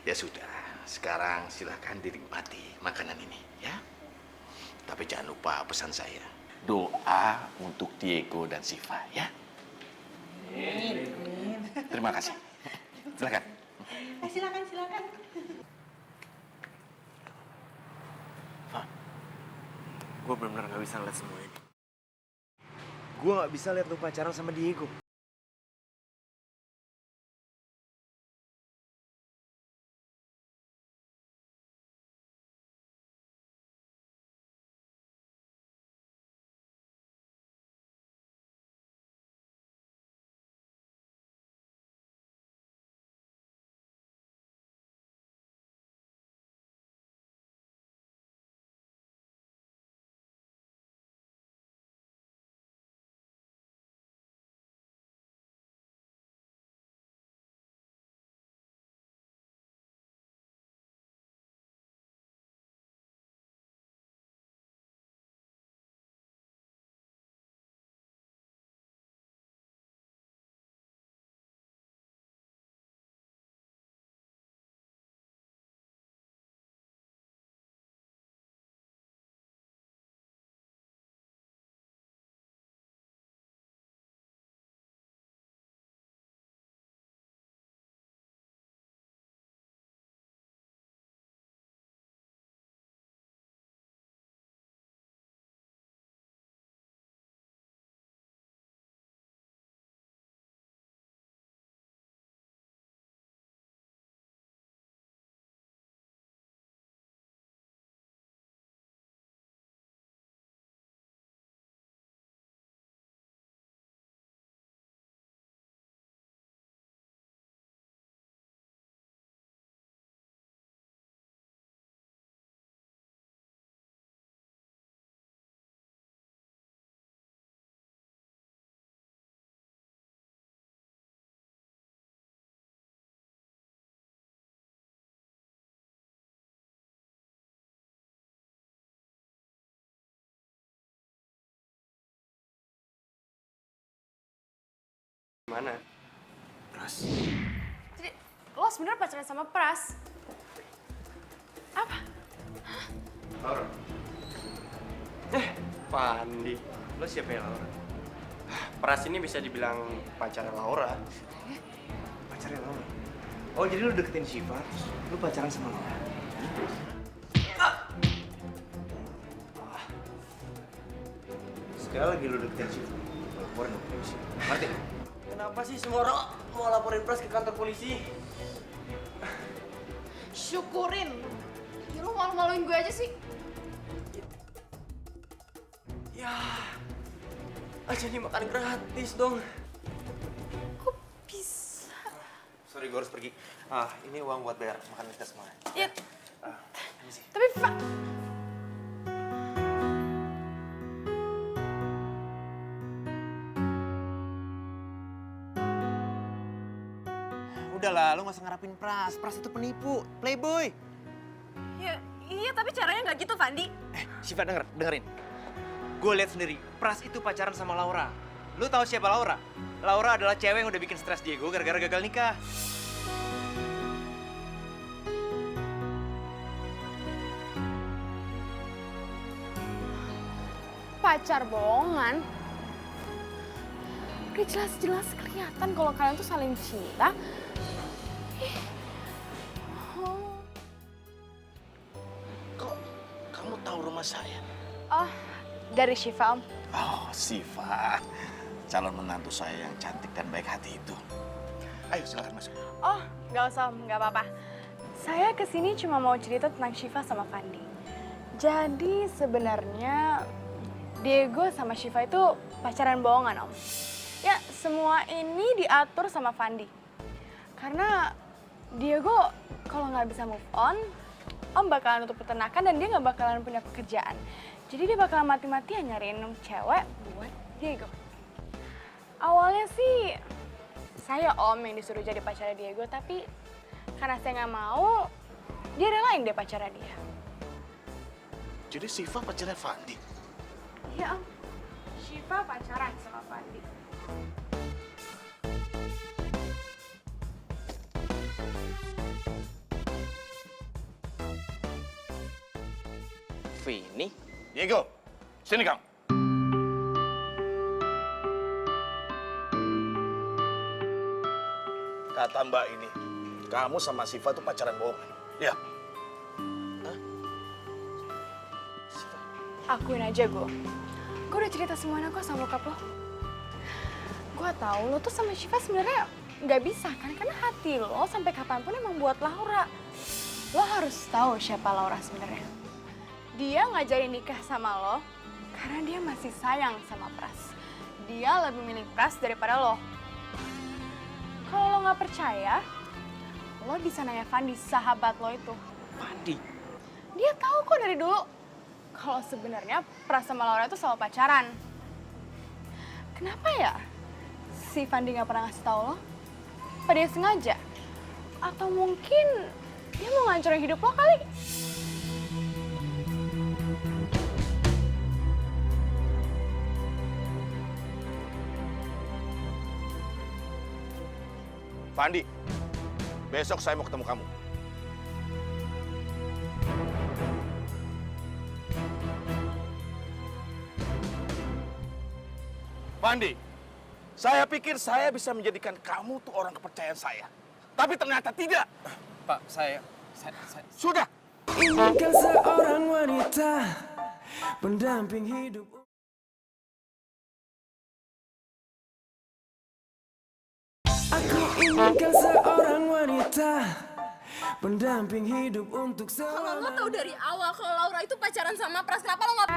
Ya sudah, sekarang silahkan dinikmati makanan ini ya. Tapi jangan lupa pesan saya. Doa untuk Diego dan Siva ya. Terima kasih. Silakan. Silakan, silakan. Gue benar-benar nggak bisa ngeliat semua ini. Gue nggak bisa lihat lu pacaran sama Diego. Mana? Pras. Jadi, lo sebenarnya pacaran sama Pras? Apa? Laura. Pandi. Lo siapa ya Laura? Pras ini bisa dibilang pacarnya Laura. Pacarnya Laura. Oh, jadi lu deketin Shiva, terus lu pacaran sama Laura. Sekali lagi lu deketin Shiva, laporin ke polisi. Ngerti? Kenapa sih semua orang mau laporin Pras ke kantor polisi? Syukurin. Ya, lo malu-maluin gue aja sih. Ya, jadi makan gratis dong. Kok bisa? Sorry, gue harus pergi. Ini uang buat bayar makan kita semua. Ya, Ini sih. tapi Udahlah, lu gak usah ngarapin Pras. Pras itu penipu, playboy. Ya, iya tapi caranya nggak gitu, Fandi. Shiva dengerin. Gue lihat sendiri, Pras itu pacaran sama Laura. Lu tahu siapa Laura? Laura adalah cewek yang udah bikin stres Diego gara-gara gagal nikah. Pacar bohongan? Udah jelas-jelas kelihatan kalau kalian tuh saling cinta. Kok kamu tahu rumah saya? Oh, dari Shiva, Om. Oh, Siva. Calon menantu saya yang cantik dan baik hati itu. Ayo, silakan masuk. Oh, nggak usah, Om. Nggak apa-apa. Saya kesini cuma mau cerita tentang Shiva sama Fandi. Jadi sebenarnya Diego sama Shiva itu pacaran bohongan, Om. Ya, semua ini diatur sama Fandi. Karena Diego kalau nggak bisa move on, Om bakalan nutup peternakan dan dia nggak bakalan punya pekerjaan. Jadi dia bakalan mati-matian nyariin cewek buat Diego. Awalnya sih saya Om yang disuruh jadi pacarnya Diego, tapi karena saya nggak mau, dia relain deh pacarnya dia. Jadi Siva pacarnya Fandi? Iya Om, Syifa pacaran sama Fandi. Vini? Diego, sini kamu. Kata Mbak ini, kamu sama Siva tuh pacaran bohongan. Ya. Akuin aja gue udah cerita semuanya kok sama bokap lo. Gue tahu lo tuh sama Syifa sebenarnya nggak bisa kan, karena hati lo sampai kapanpun emang buat Laura. Lo harus tahu siapa Laura sebenarnya. Dia ngajarin nikah sama lo karena dia masih sayang sama Pras. Dia lebih milih Pras daripada lo. Kalau lo nggak percaya, lo bisa nanya Fandi, sahabat lo itu. Fandi? Dia tahu kok dari dulu kalau sebenarnya Pras sama Laura itu selalu pacaran. Kenapa ya si Fandi nggak pernah ngasih tahu lo? Apa dia sengaja? Atau mungkin dia mau ngancurin hidup lo kali? Fandi, besok saya mau ketemu kamu. Fandi, saya pikir saya bisa menjadikan kamu tuh orang kepercayaan saya. Tapi ternyata tidak. Pak, saya... Sudah. Inginkan seorang wanita pendamping hidup. Aku inginkan seorang wanita pendamping hidup untuk Kalau lo tahu dari awal kalau Laura itu pacaran sama Pras, kenapa lo nggak...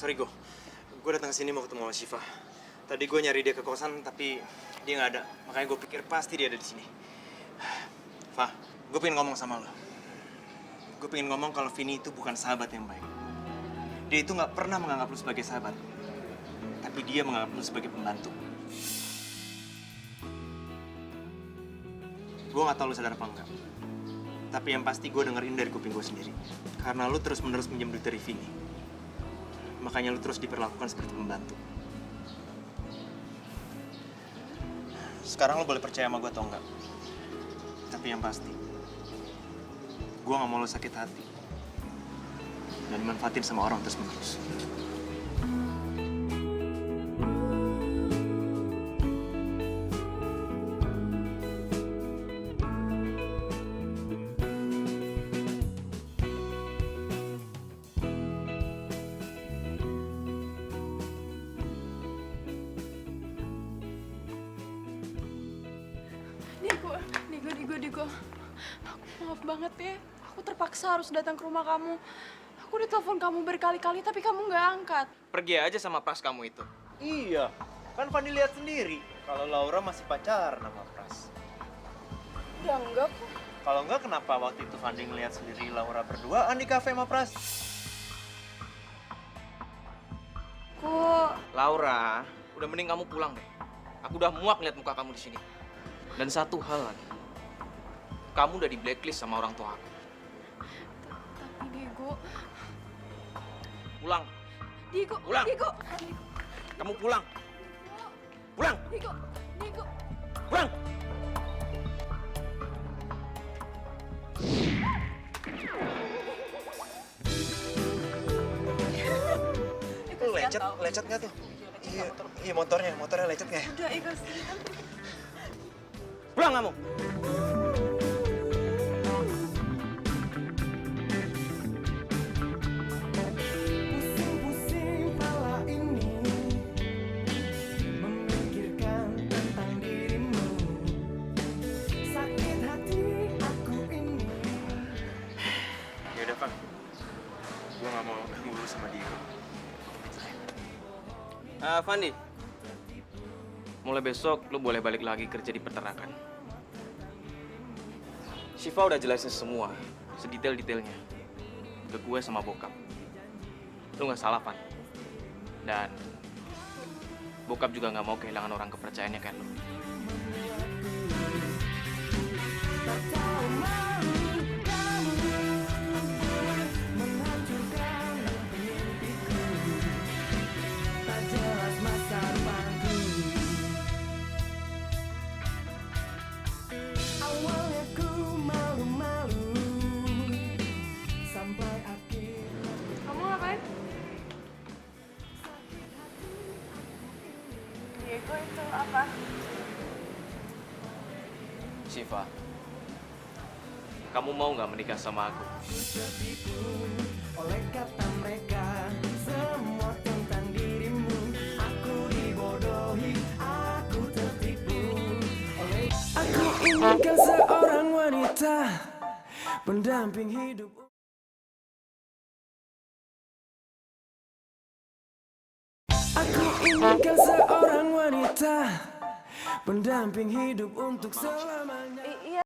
Sorry gue datang ke sini mau ketemu sama Syifa. Tadi gue nyari dia ke kosan tapi dia nggak ada. Makanya gue pikir pasti dia ada di sini. Fa, gue pengen ngomong sama lo. Gue pengen ngomong kalau Vini itu bukan sahabat yang baik. Dia itu nggak pernah menganggap lo sebagai sahabat, tapi dia menganggap lo sebagai pembantu. Gue nggak tahu lo sadar apa enggak. Tapi yang pasti gue dengerin dari kuping gue sendiri. Karena lo terus-menerus minjem duit dari Vini. Makanya lu terus diperlakukan seperti pembantu. Sekarang lu boleh percaya sama gue atau enggak. Tapi yang pasti, gue gak mau lu sakit hati. Dan dimanfaatin sama orang terus-menerus. Diego. Maaf banget ya, aku terpaksa harus datang ke rumah kamu. Aku udah telepon kamu berkali-kali, tapi kamu nggak angkat. Pergi aja sama Pras kamu itu. Iya, kan Fandi lihat sendiri kalau Laura masih pacaran sama Pras. Ya enggak kok. Kalau enggak, kenapa waktu itu Fandi ngeliat sendiri Laura berduaan di kafe sama Pras? Kok Laura, udah mending kamu pulang deh. Aku udah muak lihat muka kamu di sini. Dan satu hal lagi, kamu udah di blacklist sama orang tua aku. tapi Diego. Pulang. Diego. Pulang. Diego. Kamu pulang. Pulang. Diego. Pulang. Lecet nggak tuh? Iya motornya lecet nggak ya? Udah, ikhlas. Pulang kamu. Fandi, mulai besok lu boleh balik lagi kerja di peternakan. Shiva udah jelasin semua, sedetail-detailnya ke gue sama bokap. Lu nggak salah, Van. Dan bokap juga nggak mau kehilangan orang kepercayaannya kayak lu. Kamu ngapain? Diego itu apa? Shiva, kamu mau nggak menikah sama aku? Oleh kata mereka, semua tentang dirimu. Aku dibodohi, aku tertipu. Aku inginkan seorang wanita pendamping hidup. Aku inginkan seorang wanita pendamping hidup untuk selamanya. Iya.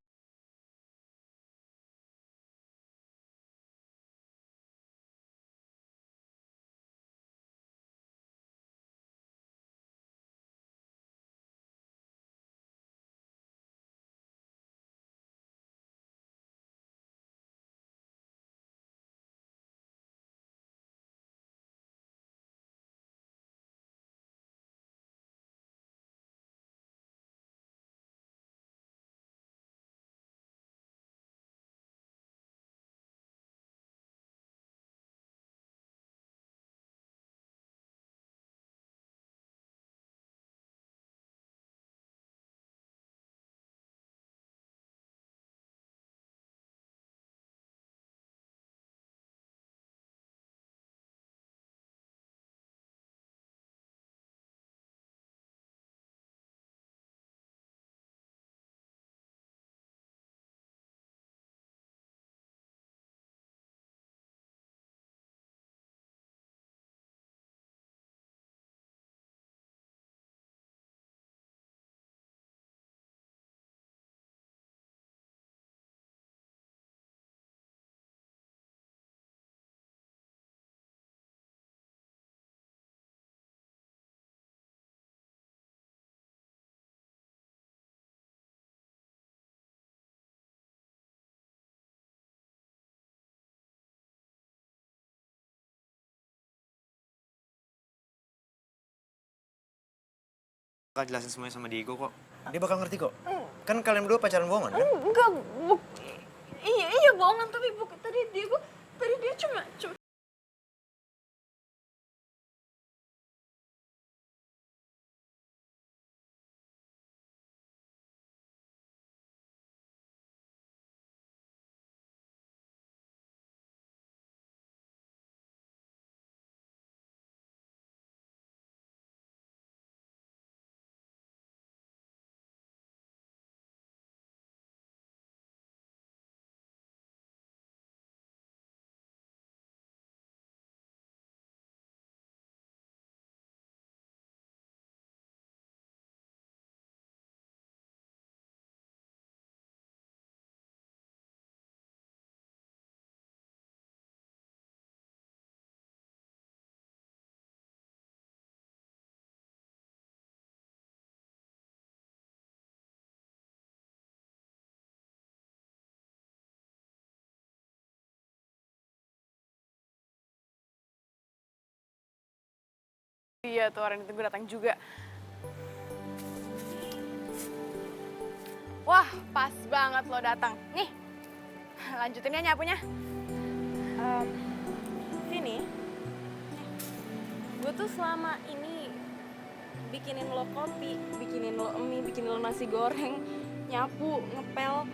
Bakal jelasin semuanya sama Diego kok. Dia bakal ngerti kok. Kan kalian berdua pacaran bohongan kan? Enggak, iya bohongan tapi tadi Diego dia cuma iya tuh orang itu gue datang juga. Wah, pas banget lo datang. Nih, lanjutin ya nyapunya. Sini. Gue tuh selama ini bikinin lo kopi, bikinin lo mie, bikinin lo nasi goreng, nyapu, ngepel.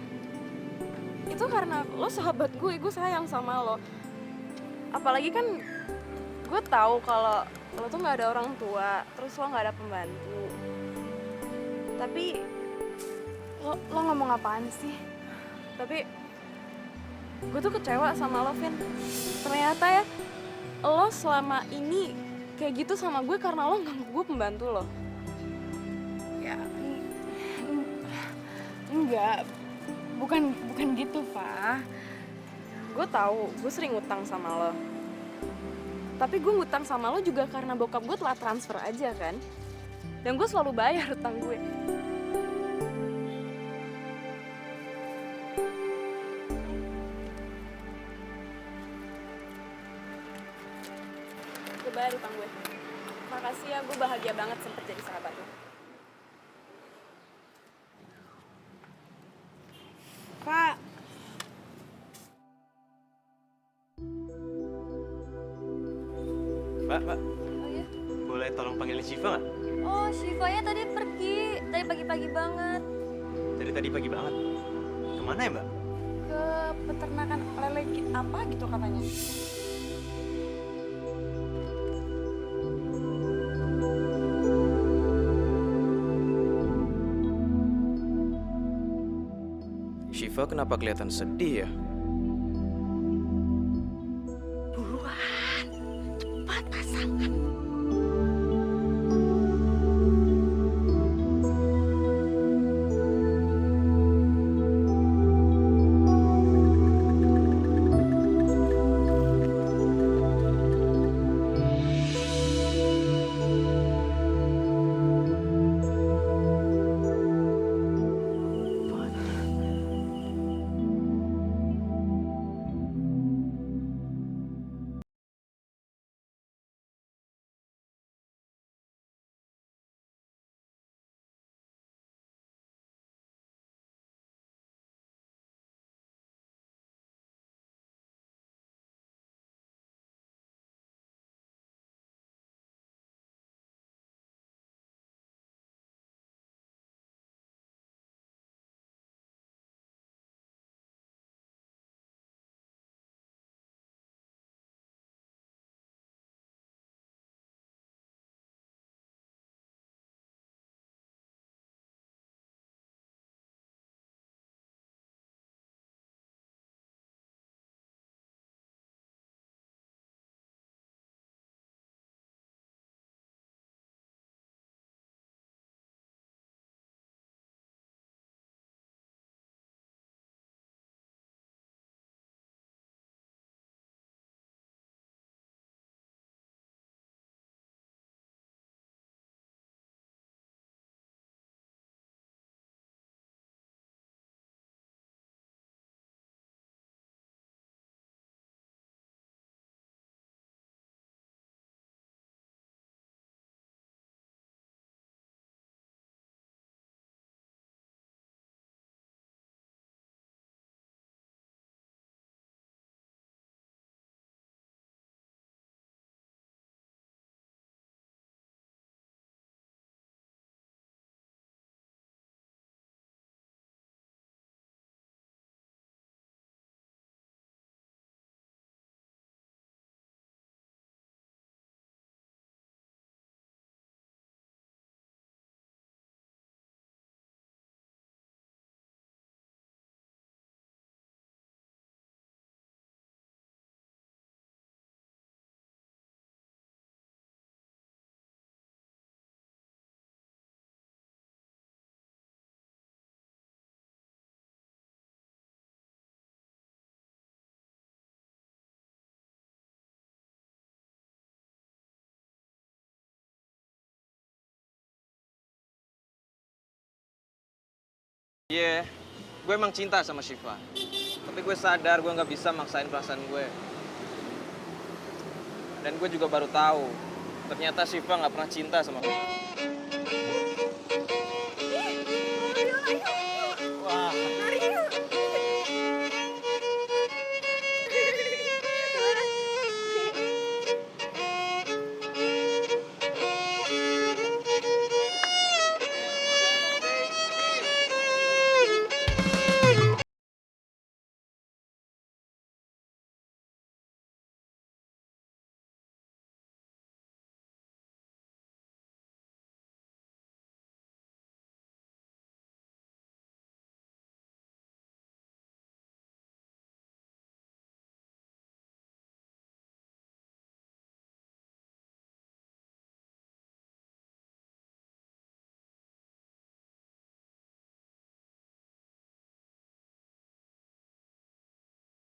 Itu karena lo sahabat gue sayang sama lo. Apalagi kan gue tahu kalau lo tuh nggak ada orang tua, terus lo nggak ada pembantu. Tapi lo ngomong apaan sih? Tapi gue tuh kecewa sama lo, Vin. Ternyata ya, lo selama ini kayak gitu sama gue karena lo nganggap gue pembantu lo. Ya, enggak. Bukan gitu, Pak. Gue tahu, gue sering utang sama lo. Tapi gue ngutang sama lo juga karena bokap gue telah transfer aja kan. Dan gue selalu bayar utang gue. Gue bayar utang gue. Makasih ya, gue bahagia banget sempet jadi sahabat lo. Pak, Mbak, Oh iya? boleh tolong panggilin Syifa nggak? Oh, Syifanya tadi pergi. Tadi pagi-pagi banget. Dari tadi pagi banget. Kemana ya, Mbak? ke peternakan lele apa gitu katanya. Syifa kenapa kelihatan sedih ya? Buruan, cepat pasangan. Iya, gue emang cinta sama Syifa. Tapi gue sadar gue nggak bisa maksain perasaan gue. Dan gue juga baru tahu, ternyata Syifa nggak pernah cinta sama gue.